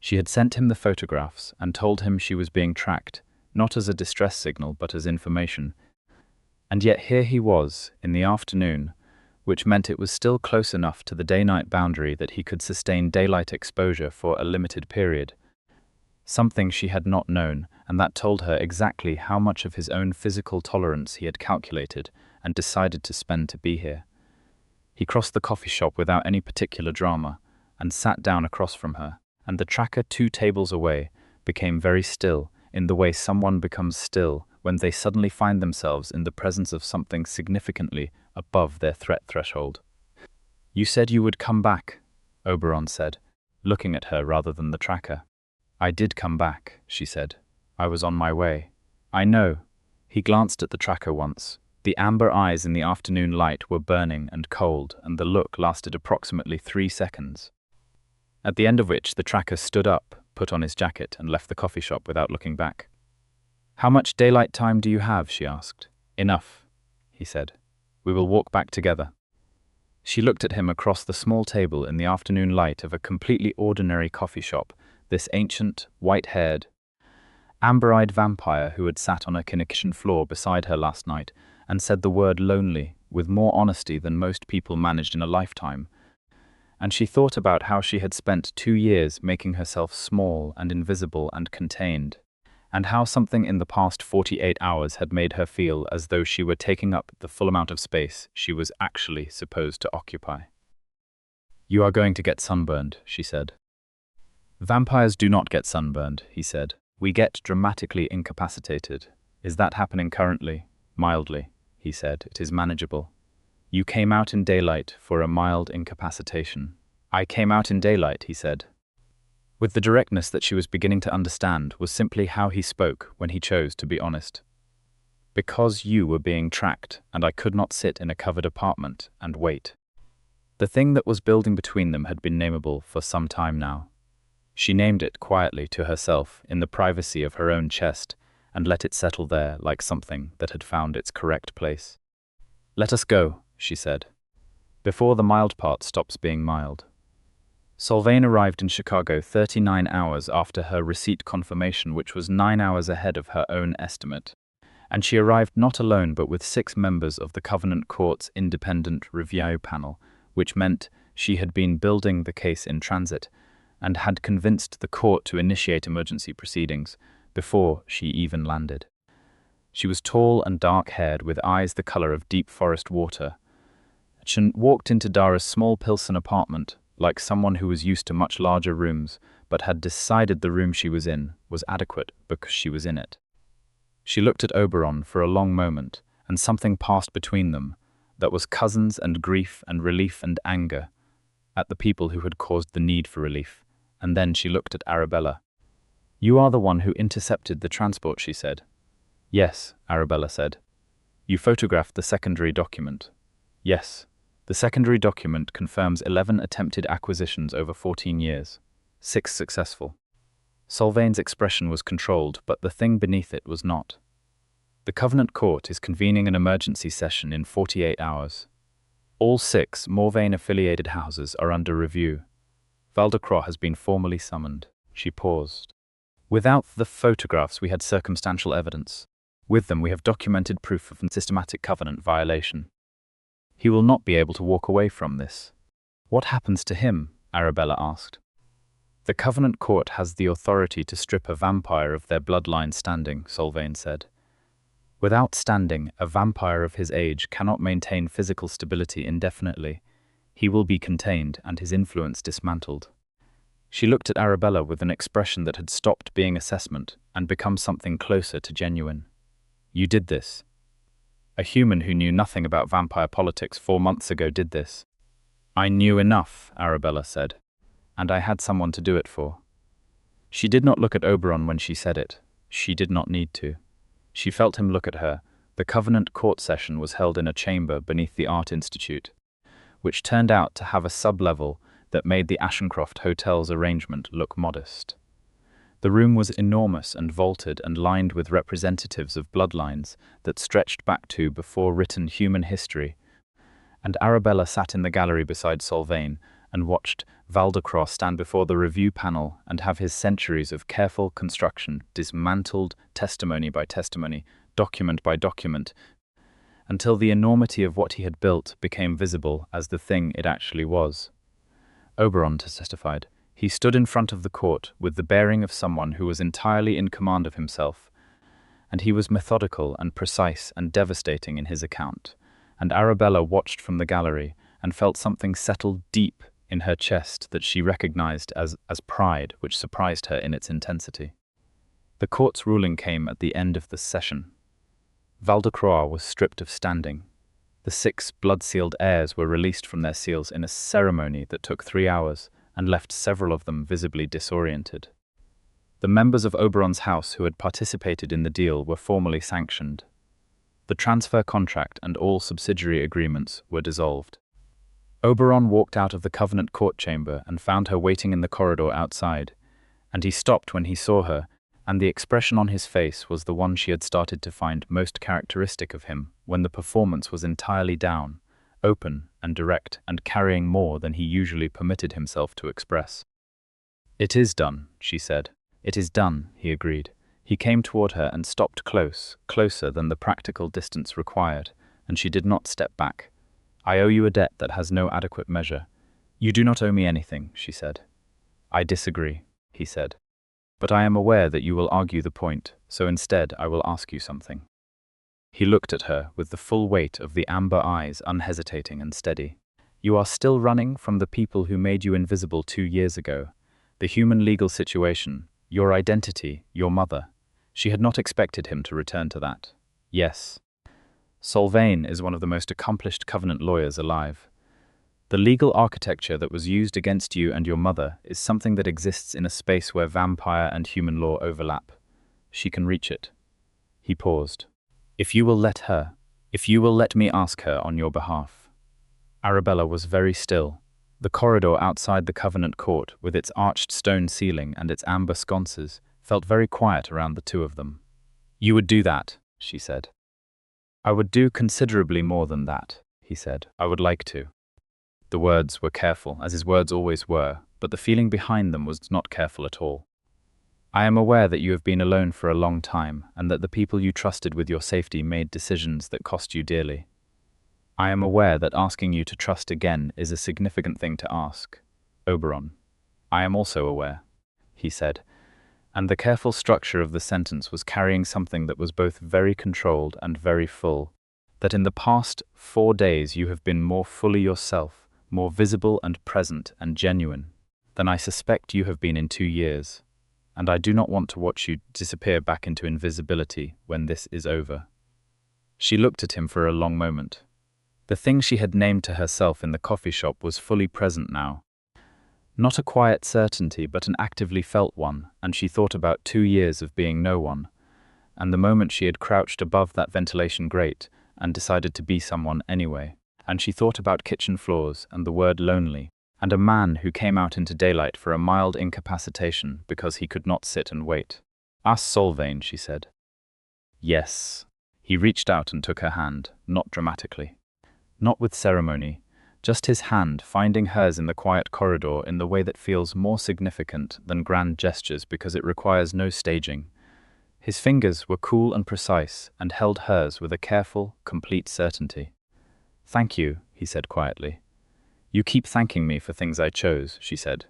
She had sent him the photographs and told him she was being tracked, not as a distress signal but as information. And yet here he was, in the afternoon, which meant it was still close enough to the day-night boundary that he could sustain daylight exposure for a limited period. Something she had not known, and that told her exactly how much of his own physical tolerance he had calculated and decided to spend to be here. He crossed the coffee shop without any particular drama, and sat down across from her, and the tracker 2 tables away became very still in the way someone becomes still when they suddenly find themselves in the presence of something significantly above their threat threshold. "You said you would come back," Oberon said, looking at her rather than the tracker. "I did come back," she said. "I was on my way." "I know." He glanced at the tracker once. The amber eyes in the afternoon light were burning and cold, and the look lasted approximately 3 seconds. At the end of which the tracker stood up, put on his jacket, and left the coffee shop without looking back. "How much daylight time do you have?" she asked. "Enough," he said. "We will walk back together." She looked at him across the small table in the afternoon light of a completely ordinary coffee shop, this ancient, white-haired, amber-eyed vampire who had sat on a kitchen floor beside her last night and said the word lonely with more honesty than most people managed in a lifetime. And she thought about how she had spent 2 years making herself small and invisible and contained, and how something in the past 48 hours had made her feel as though she were taking up the full amount of space she was actually supposed to occupy. "You are going to get sunburned," she said. "Vampires do not get sunburned," he said. "We get dramatically incapacitated. Is that happening currently?" "Mildly," he said. "It is manageable." "You came out in daylight for a mild incapacitation." "I came out in daylight," he said. With the directness that she was beginning to understand was simply how he spoke when he chose to be honest. "Because you were being tracked, and I could not sit in a covered apartment and wait." The thing that was building between them had been nameable for some time now. She named it quietly to herself in the privacy of her own chest and let it settle there like something that had found its correct place. "Let us go," she said, "before the mild part stops being mild." Solvane arrived in Chicago 39 hours after her receipt confirmation, which was 9 hours ahead of her own estimate. And she arrived not alone but with 6 members of the Covenant Court's independent review panel, which meant she had been building the case in transit and had convinced the court to initiate emergency proceedings before she even landed. She was tall and dark-haired with eyes the color of deep forest water. She walked into Dara's small Pilsen apartment like someone who was used to much larger rooms, but had decided the room she was in was adequate because she was in it. She looked at Oberon for a long moment, and something passed between them that was cousins and grief and relief and anger at the people who had caused the need for relief. And then she looked at Arabella. "You are the one who intercepted the transport," she said. "Yes," Arabella said. "You photographed the secondary document." "Yes. The secondary document confirms 11 attempted acquisitions over 14 years, 6 successful." Solvane's expression was controlled, but the thing beneath it was not. The Covenant Court is convening an emergency session in 48 hours. All 6 Morvain-affiliated houses are under review. Valdecroix has been formally summoned. She paused. Without the photographs, we had circumstantial evidence. With them, we have documented proof of a systematic covenant violation. He will not be able to walk away from this. What happens to him? Arabella asked. The Covenant Court has the authority to strip a vampire of their bloodline standing, Solvain said. Without standing, a vampire of his age cannot maintain physical stability indefinitely. He will be contained and his influence dismantled. She looked at Arabella with an expression that had stopped being assessment and become something closer to genuine. You did this. A human who knew nothing about vampire politics 4 months ago did this. I knew enough, Arabella said, and I had someone to do it for. She did not look at Oberon when she said it. She did not need to. She felt him look at her. The Covenant Court session was held in a chamber beneath the Art Institute, which turned out to have a sub-level that made the Ashencroft Hotel's arrangement look modest. The room was enormous and vaulted and lined with representatives of bloodlines that stretched back to before written human history, and Arabella sat in the gallery beside Solvain and watched Valdecroix stand before the review panel and have his centuries of careful construction dismantled testimony by testimony, document by document, until the enormity of what he had built became visible as the thing it actually was. Oberon testified. He stood in front of the court with the bearing of someone who was entirely in command of himself, and he was methodical and precise and devastating in his account, and Arabella watched from the gallery and felt something settle deep in her chest that she recognized as pride, which surprised her in its intensity. The court's ruling came at the end of the session. Valdecroix was stripped of standing. The 6 blood-sealed heirs were released from their seals in a ceremony that took 3 hours and left several of them visibly disoriented. The members of Oberon's house who had participated in the deal were formally sanctioned. The transfer contract and all subsidiary agreements were dissolved. Oberon walked out of the Covenant Court chamber and found her waiting in the corridor outside, and he stopped when he saw her, and the expression on his face was the one she had started to find most characteristic of him when the performance was entirely down, open and direct, and carrying more than he usually permitted himself to express. It is done, she said. It is done, he agreed. He came toward her and stopped closer than the practical distance required, and she did not step back. I owe you a debt that has no adequate measure. You do not owe me anything, she said. I disagree, he said. But I am aware that you will argue the point, so instead I will ask you something. He looked at her with the full weight of the amber eyes, unhesitating and steady. You are still running from the people who made you invisible 2 years ago. The human legal situation, your identity, your mother. She had not expected him to return to that. Yes. Solvain is one of the most accomplished Covenant lawyers alive. The legal architecture that was used against you and your mother is something that exists in a space where vampire and human law overlap. She can reach it. He paused. If you will let me ask her on your behalf. Arabella was very still. The corridor outside the Covenant Court, with its arched stone ceiling and its amber sconces, felt very quiet around the two of them. You would do that, she said. I would do considerably more than that, he said. I would like to. The words were careful, as his words always were, but the feeling behind them was not careful at all. I am aware that you have been alone for a long time, and that the people you trusted with your safety made decisions that cost you dearly. I am aware that asking you to trust again is a significant thing to ask, Oberon. I am also aware, he said, and the careful structure of the sentence was carrying something that was both very controlled and very full, that in the past 4 days you have been more fully yourself, more visible and present and genuine, than I suspect you have been in 2 years, and I do not want to watch you disappear back into invisibility when this is over. She looked at him for a long moment. The thing she had named to herself in the coffee shop was fully present now. Not a quiet certainty, but an actively felt one, and she thought about 2 years of being no one, and the moment she had crouched above that ventilation grate and decided to be someone anyway, and she thought about kitchen floors and the word lonely, and a man who came out into daylight for a mild incapacitation because he could not sit and wait. Ask Solvain, she said. Yes. He reached out and took her hand, not dramatically. Not with ceremony, just his hand finding hers in the quiet corridor in the way that feels more significant than grand gestures because it requires no staging. His fingers were cool and precise and held hers with a careful, complete certainty. "Thank you," he said quietly. "You keep thanking me for things I chose," she said.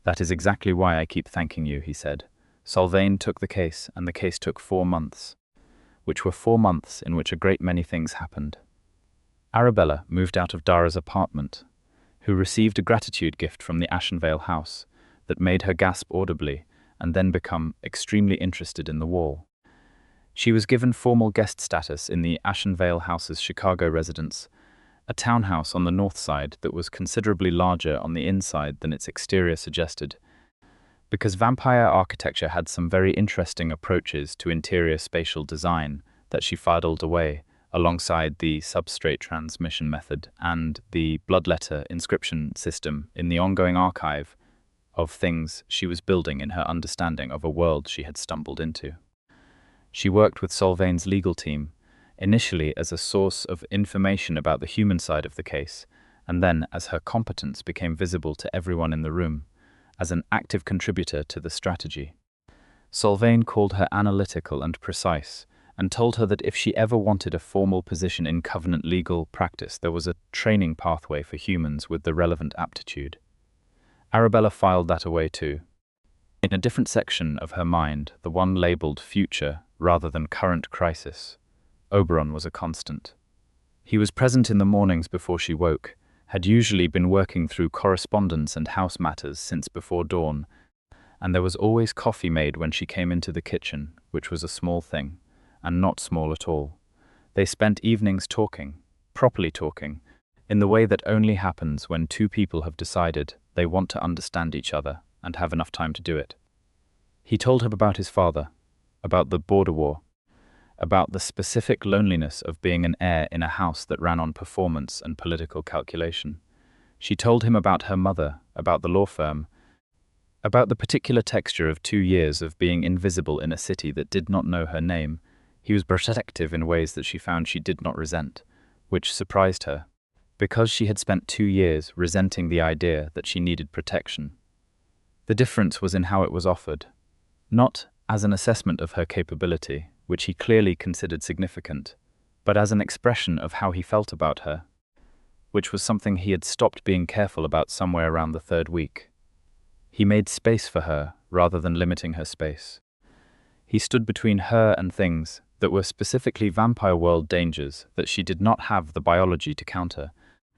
"That is exactly why I keep thanking you," he said. Sylvain took the case, and the case took 4 months, which were 4 months in which a great many things happened. Arabella moved out of Dara's apartment, who received a gratitude gift from the Ashenvale house that made her gasp audibly and then become extremely interested in the wall. She was given formal guest status in the Ashenvale house's Chicago residence, a townhouse on the north side that was considerably larger on the inside than its exterior suggested, because vampire architecture had some very interesting approaches to interior spatial design that she fidled away, alongside the substrate transmission method and the bloodletter inscription system in the ongoing archive of things she was building in her understanding of a world she had stumbled into. She worked with Sylvain's legal team, initially as a source of information about the human side of the case, and then, as her competence became visible to everyone in the room, as an active contributor to the strategy. Sylvain called her analytical and precise, and told her that if she ever wanted a formal position in Covenant legal practice, there was a training pathway for humans with the relevant aptitude. Arabella filed that away too. In a different section of her mind, the one labeled future rather than current crisis, Oberon was a constant. He was present in the mornings before she woke, had usually been working through correspondence and house matters since before dawn, and there was always coffee made when she came into the kitchen, which was a small thing, and not small at all. They spent evenings talking, properly talking, in the way that only happens when 2 people have decided they want to understand each other and have enough time to do it. He told her about his father, about the border war, about the specific loneliness of being an heir in a house that ran on performance and political calculation. She told him about her mother, about the law firm, about the particular texture of 2 years of being invisible in a city that did not know her name. He was protective in ways that she found she did not resent, which surprised her, because she had spent 2 years resenting the idea that she needed protection. The difference was in how it was offered, not as an assessment of her capability, which he clearly considered significant, but as an expression of how he felt about her, which was something he had stopped being careful about somewhere around the 3rd week. He made space for her rather than limiting her space. He stood between her and things that were specifically vampire world dangers that she did not have the biology to counter,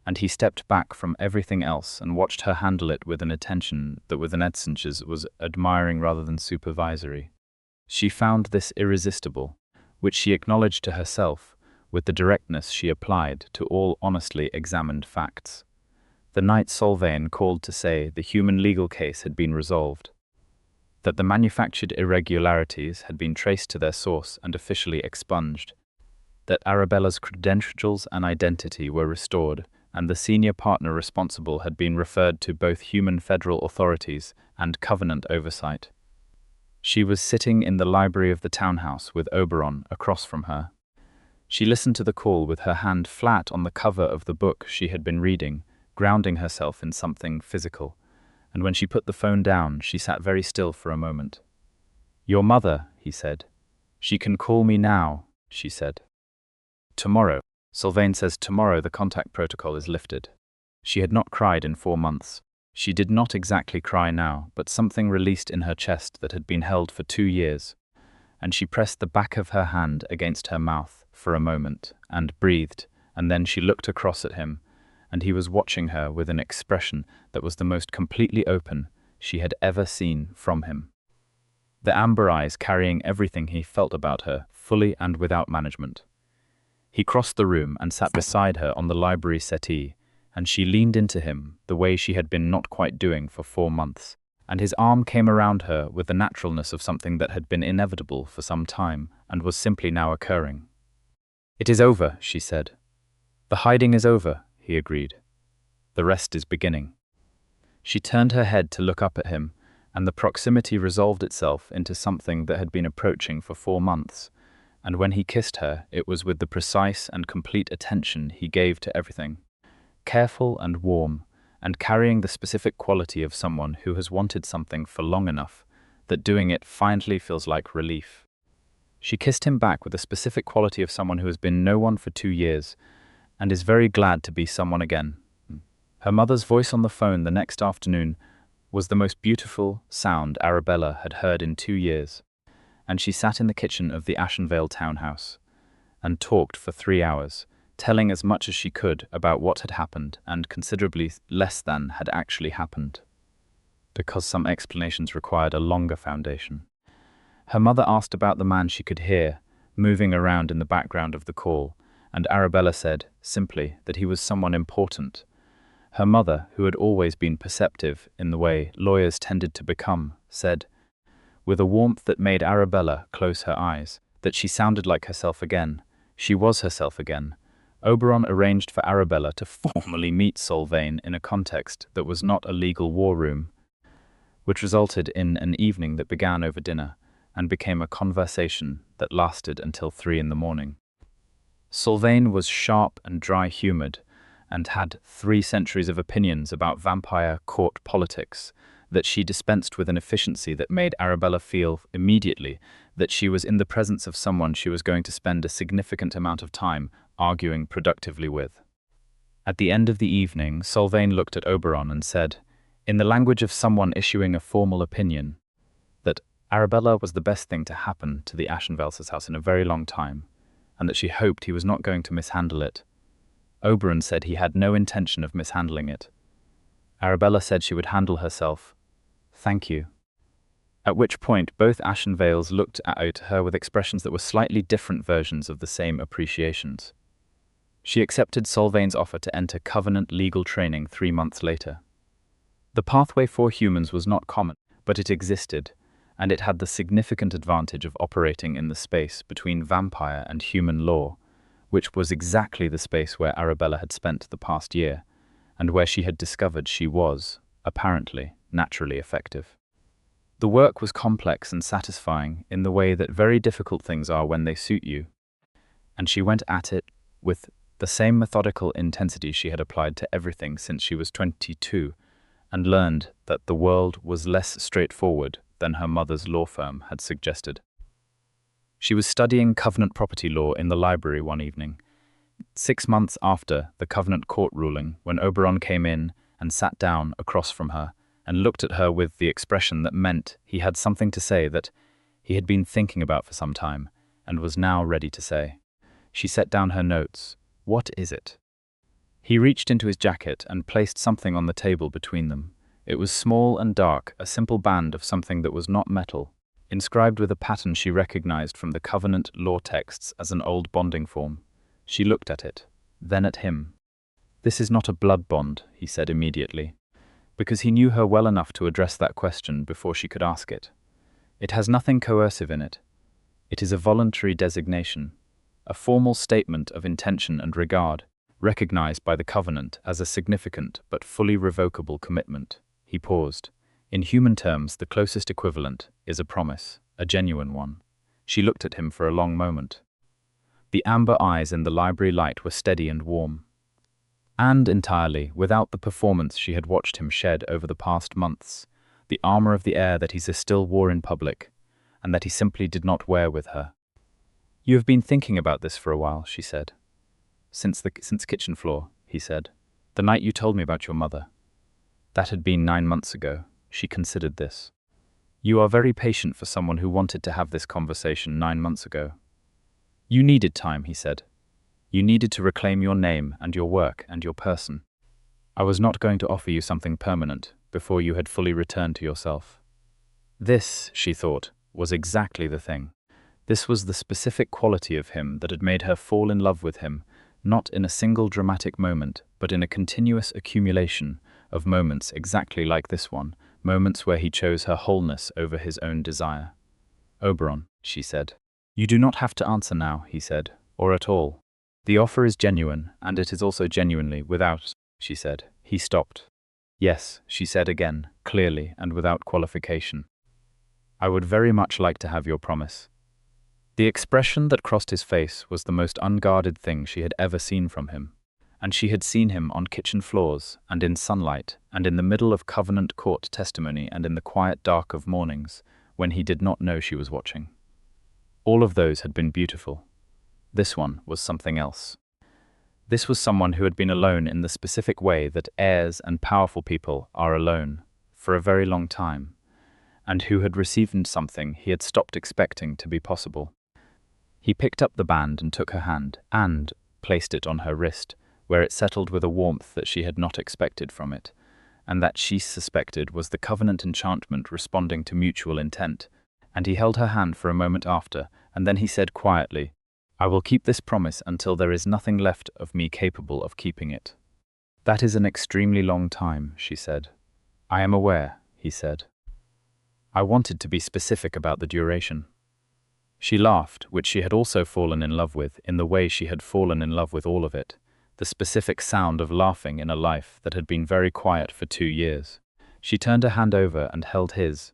and he stepped back from everything else and watched her handle it with an attention that with an essence was admiring rather than supervisory. She found this irresistible, which she acknowledged to herself with the directness she applied to all honestly examined facts. The night Sylvain called to say the human legal case had been resolved, that the manufactured irregularities had been traced to their source and officially expunged, that Arabella's credentials and identity were restored, and the senior partner responsible had been referred to both human federal authorities and Covenant oversight. She was sitting in the library of the townhouse with Oberon across from her. She listened to the call with her hand flat on the cover of the book she had been reading, grounding herself in something physical, and when she put the phone down, she sat very still for a moment. "Your mother," he said. "She can call me now," she said. "Tomorrow." Sylvain says tomorrow the contact protocol is lifted. She had not cried in 4 months. She did not exactly cry now, but something released in her chest that had been held for 2 years, and she pressed the back of her hand against her mouth for a moment and breathed, and then she looked across at him, and he was watching her with an expression that was the most completely open she had ever seen from him. The amber eyes carrying everything he felt about her, fully and without management. He crossed the room and sat beside her on the library settee, and she leaned into him the way she had been not quite doing for 4 months, and his arm came around her with the naturalness of something that had been inevitable for some time and was simply now occurring. "It is over," she said. "The hiding is over," he agreed. "The rest is beginning." She turned her head to look up at him, and the proximity resolved itself into something that had been approaching for 4 months, and when he kissed her, it was with the precise and complete attention he gave to everything. Careful and warm, and carrying the specific quality of someone who has wanted something for long enough that doing it finally feels like relief. She kissed him back with the specific quality of someone who has been no one for 2 years and is very glad to be someone again. Her mother's voice on the phone the next afternoon was the most beautiful sound Arabella had heard in 2 years, and she sat in the kitchen of the Ashenvale townhouse and talked for 3 hours, telling as much as she could about what had happened and considerably less than had actually happened, because some explanations required a longer foundation. Her mother asked about the man she could hear moving around in the background of the call, and Arabella said, simply, that he was someone important. Her mother, who had always been perceptive in the way lawyers tended to become, said, with a warmth that made Arabella close her eyes, that she sounded like herself again. She was herself again. Oberon arranged for Arabella to formally meet Solvayne in a context that was not a legal war room, which resulted in an evening that began over dinner and became a conversation that lasted until 3 in the morning. Solvayne was sharp and dry-humoured and had 3 centuries of opinions about vampire court politics that she dispensed with an efficiency that made Arabella feel immediately that she was in the presence of someone she was going to spend a significant amount of time arguing productively with. At the end of the evening, Solvayne looked at Oberon and said, in the language of someone issuing a formal opinion, that Arabella was the best thing to happen to the Ashenvales' house in a very long time, and that she hoped he was not going to mishandle it. Oberon said he had no intention of mishandling it. Arabella said she would handle herself. Thank you. At which point both Ashenvales looked at her with expressions that were slightly different versions of the same appreciations. She accepted Solvayne's offer to enter Covenant legal training 3 months later. The pathway for humans was not common, but it existed, and it had the significant advantage of operating in the space between vampire and human law, which was exactly the space where Arabella had spent the past year, and where she had discovered she was, apparently, naturally effective. The work was complex and satisfying in the way that very difficult things are when they suit you, and she went at it with the same methodical intensity she had applied to everything since she was 22, and learned that the world was less straightforward than her mother's law firm had suggested. She was studying Covenant property law in the library one evening, 6 months after the Covenant court ruling, when Oberon came in and sat down across from her and looked at her with the expression that meant he had something to say that he had been thinking about for some time and was now ready to say. She set down her notes. What is it? He reached into his jacket and placed something on the table between them. It was small and dark, a simple band of something that was not metal, inscribed with a pattern she recognized from the Covenant law texts as an old bonding form. She looked at it, then at him. This is not a blood bond, he said immediately, because he knew her well enough to address that question before she could ask it. It has nothing coercive in it. It is a voluntary designation, a formal statement of intention and regard, recognized by the Covenant as a significant but fully revocable commitment. He paused. In human terms, the closest equivalent is a promise, a genuine one. She looked at him for a long moment. The amber eyes in the library light were steady and warm, and entirely without the performance she had watched him shed over the past months, the armor of the air that he still wore in public, and that he simply did not wear with her. You have been thinking about this for a while, she said. Since kitchen floor, he said. The night you told me about your mother. That had been 9 months ago. She considered this. You are very patient for someone who wanted to have this conversation 9 months ago. You needed time, he said. You needed to reclaim your name and your work and your person. I was not going to offer you something permanent before you had fully returned to yourself. This, she thought, was exactly the thing. This was the specific quality of him that had made her fall in love with him, not in a single dramatic moment, but in a continuous accumulation of moments exactly like this one, moments where he chose her wholeness over his own desire. Oberon, she said. You do not have to answer now, he said, or at all. The offer is genuine, and it is also genuinely without, she said. He stopped. Yes, she said again, clearly and without qualification. I would very much like to have your promise. The expression that crossed his face was the most unguarded thing she had ever seen from him, and she had seen him on kitchen floors, and in sunlight, and in the middle of Covenant Court testimony, and in the quiet dark of mornings, when he did not know she was watching. All of those had been beautiful. This one was something else. This was someone who had been alone in the specific way that heirs and powerful people are alone for a very long time, and who had received something he had stopped expecting to be possible. He picked up the band and took her hand, and placed it on her wrist, where it settled with a warmth that she had not expected from it, and that she suspected was the covenant enchantment responding to mutual intent. And he held her hand for a moment after, and then he said quietly, "I will keep this promise until there is nothing left of me capable of keeping it." "That is an extremely long time," she said. "I am aware," he said. "I wanted to be specific about the duration." She laughed, which she had also fallen in love with, in the way she had fallen in love with all of it, the specific sound of laughing in a life that had been very quiet for 2 years. She turned her hand over and held his,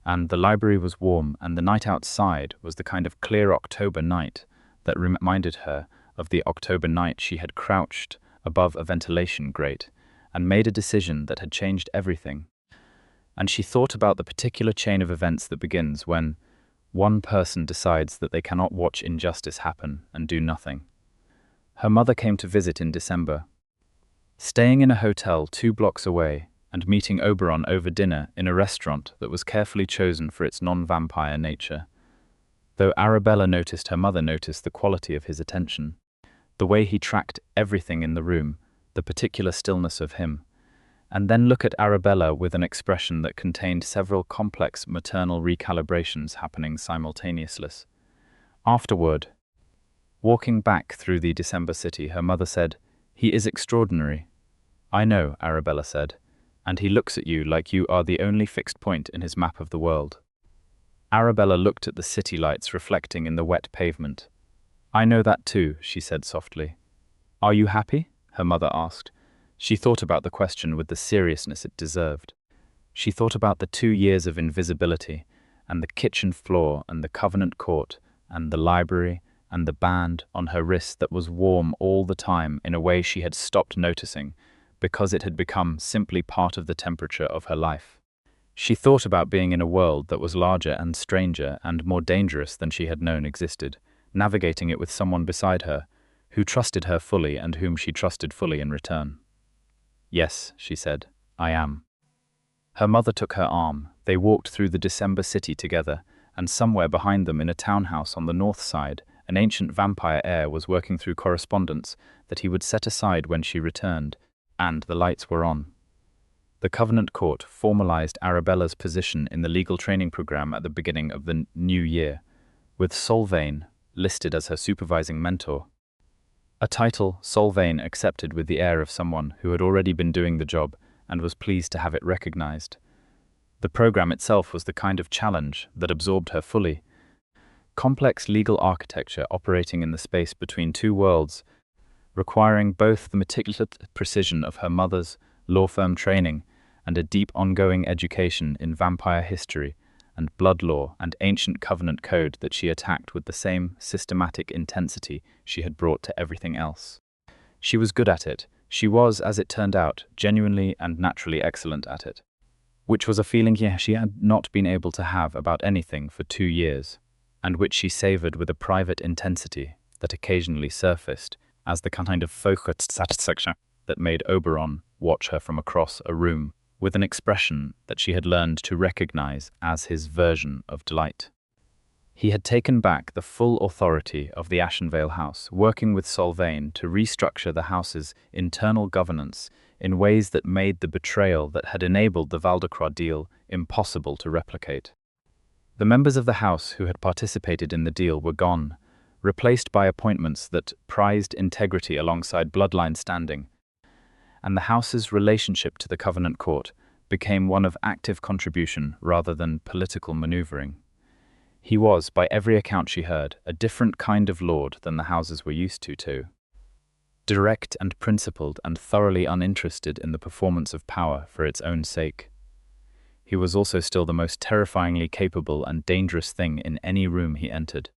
and the library was warm, and the night outside was the kind of clear October night that reminded her of the October night she had crouched above a ventilation grate and made a decision that had changed everything. And she thought about the particular chain of events that begins when one person decides that they cannot watch injustice happen and do nothing. Her mother came to visit in December. Staying in a hotel 2 blocks away and meeting Oberon over dinner in a restaurant that was carefully chosen for its non-vampire nature. Though Arabella noticed, her mother noticed the quality of his attention, the way he tracked everything in the room, the particular stillness of him, and then look at Arabella with an expression that contained several complex maternal recalibrations happening simultaneously. Afterward, walking back through the December city, her mother said, "He is extraordinary." "I know," Arabella said, "and he looks at you like you are the only fixed point in his map of the world." Arabella looked at the city lights reflecting in the wet pavement. "I know that too," she said softly. "Are you happy?" her mother asked. She thought about the question with the seriousness it deserved. She thought about the 2 years of invisibility, and the kitchen floor, and the Covenant Court, and the library, and the band on her wrist that was warm all the time in a way she had stopped noticing, because it had become simply part of the temperature of her life. She thought about being in a world that was larger and stranger and more dangerous than she had known existed, navigating it with someone beside her, who trusted her fully and whom she trusted fully in return. "Yes," she said, "I am." Her mother took her arm. They walked through the December city together, and somewhere behind them in a townhouse on the north side, an ancient vampire heir was working through correspondence that he would set aside when she returned, and the lights were on. The Covenant Court formalized Arabella's position in the legal training program at the beginning of the new year, with Solvane listed as her supervising mentor. A title Solvane accepted with the air of someone who had already been doing the job and was pleased to have it recognized. The program itself was the kind of challenge that absorbed her fully. Complex legal architecture operating in the space between 2 worlds, requiring both the meticulous precision of her mother's law firm training and a deep ongoing education in vampire history and blood law and ancient covenant code that she attacked with the same systematic intensity she had brought to everything else. She was good at it. She was, as it turned out, genuinely and naturally excellent at it, which was a feeling she had not been able to have about anything for 2 years, and which she savored with a private intensity that occasionally surfaced as the kind of focused satisfaction that made Oberon watch her from across a room with an expression that she had learned to recognize as his version of delight. He had taken back the full authority of the Ashenvale house, working with Solvane to restructure the house's internal governance in ways that made the betrayal that had enabled the Valdecroix deal impossible to replicate. The members of the house who had participated in the deal were gone, replaced by appointments that prized integrity alongside bloodline standing, and the house's relationship to the Covenant Court became one of active contribution rather than political maneuvering. He was, by every account she heard, a different kind of lord than the houses were used to too. Direct and principled and thoroughly uninterested in the performance of power for its own sake. He was also still the most terrifyingly capable and dangerous thing in any room he entered.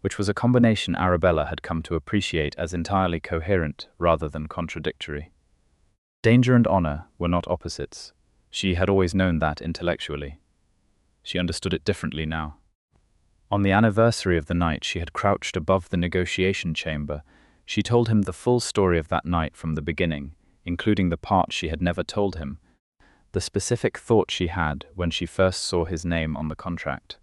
which was a combination Arabella had come to appreciate as entirely coherent rather than contradictory. Danger and honor were not opposites. She had always known that intellectually. She understood it differently now. On the anniversary of the night she had crouched above the negotiation chamber, she told him the full story of that night from the beginning, including the part she had never told him, the specific thought she had when she first saw his name on the contract,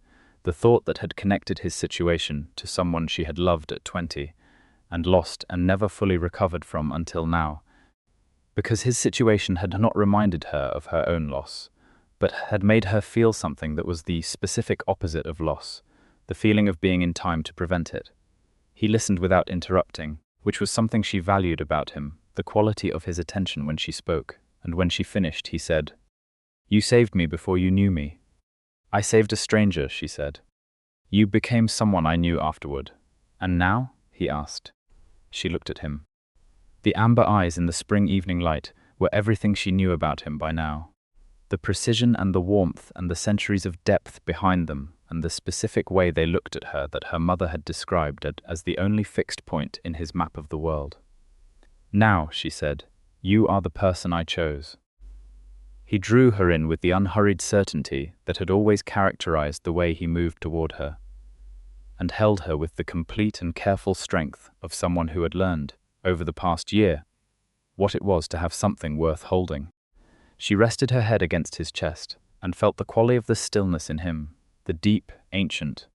the thought that had connected his situation to someone she had loved at 20, and lost and never fully recovered from until now, because his situation had not reminded her of her own loss, but had made her feel something that was the specific opposite of loss, the feeling of being in time to prevent it. He listened without interrupting, which was something she valued about him, the quality of his attention when she spoke, and when she finished he said, "You saved me before you knew me." "I saved a stranger," she said. "You became someone I knew afterward." "And now?" he asked. She looked at him. The amber eyes in the spring evening light were everything she knew about him by now. The precision and the warmth and the centuries of depth behind them and the specific way they looked at her that her mother had described as the only fixed point in his map of the world. "Now," she said, "you are the person I chose." He drew her in with the unhurried certainty that had always characterized the way he moved toward her, and held her with the complete and careful strength of someone who had learned, over the past year, what it was to have something worth holding. She rested her head against his chest and felt the quality of the stillness in him, the deep, ancient,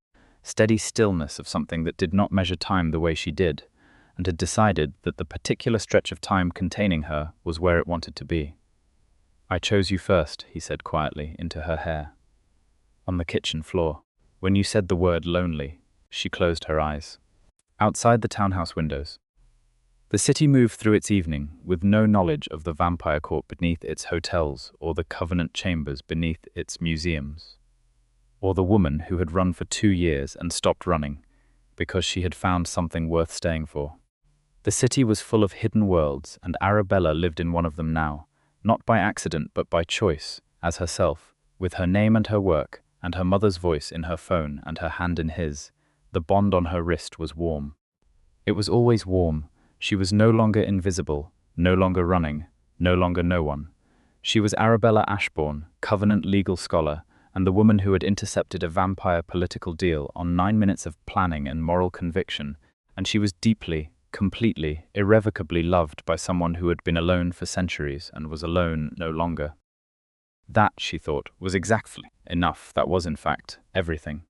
steady stillness of something that did not measure time the way she did, and had decided that the particular stretch of time containing her was where it wanted to be. "I chose you first," he said quietly into her hair. On the kitchen floor, when you said the word lonely, she closed her eyes. Outside the townhouse windows, the city moved through its evening with no knowledge of the vampire court beneath its hotels or the covenant chambers beneath its museums, or the woman who had run for 2 years and stopped running because she had found something worth staying for. The city was full of hidden worlds, and Arabella lived in one of them now, not by accident but by choice, as herself, with her name and her work, and her mother's voice in her phone and her hand in his. The bond on her wrist was warm. It was always warm. She was no longer invisible, no longer running, no longer no one. She was Arabella Ashborne, Covenant legal scholar, and the woman who had intercepted a vampire political deal on 9 minutes of planning and moral conviction, and she was deeply, completely, irrevocably loved by someone who had been alone for centuries and was alone no longer. That, she thought, was exactly enough. That was, in fact, everything.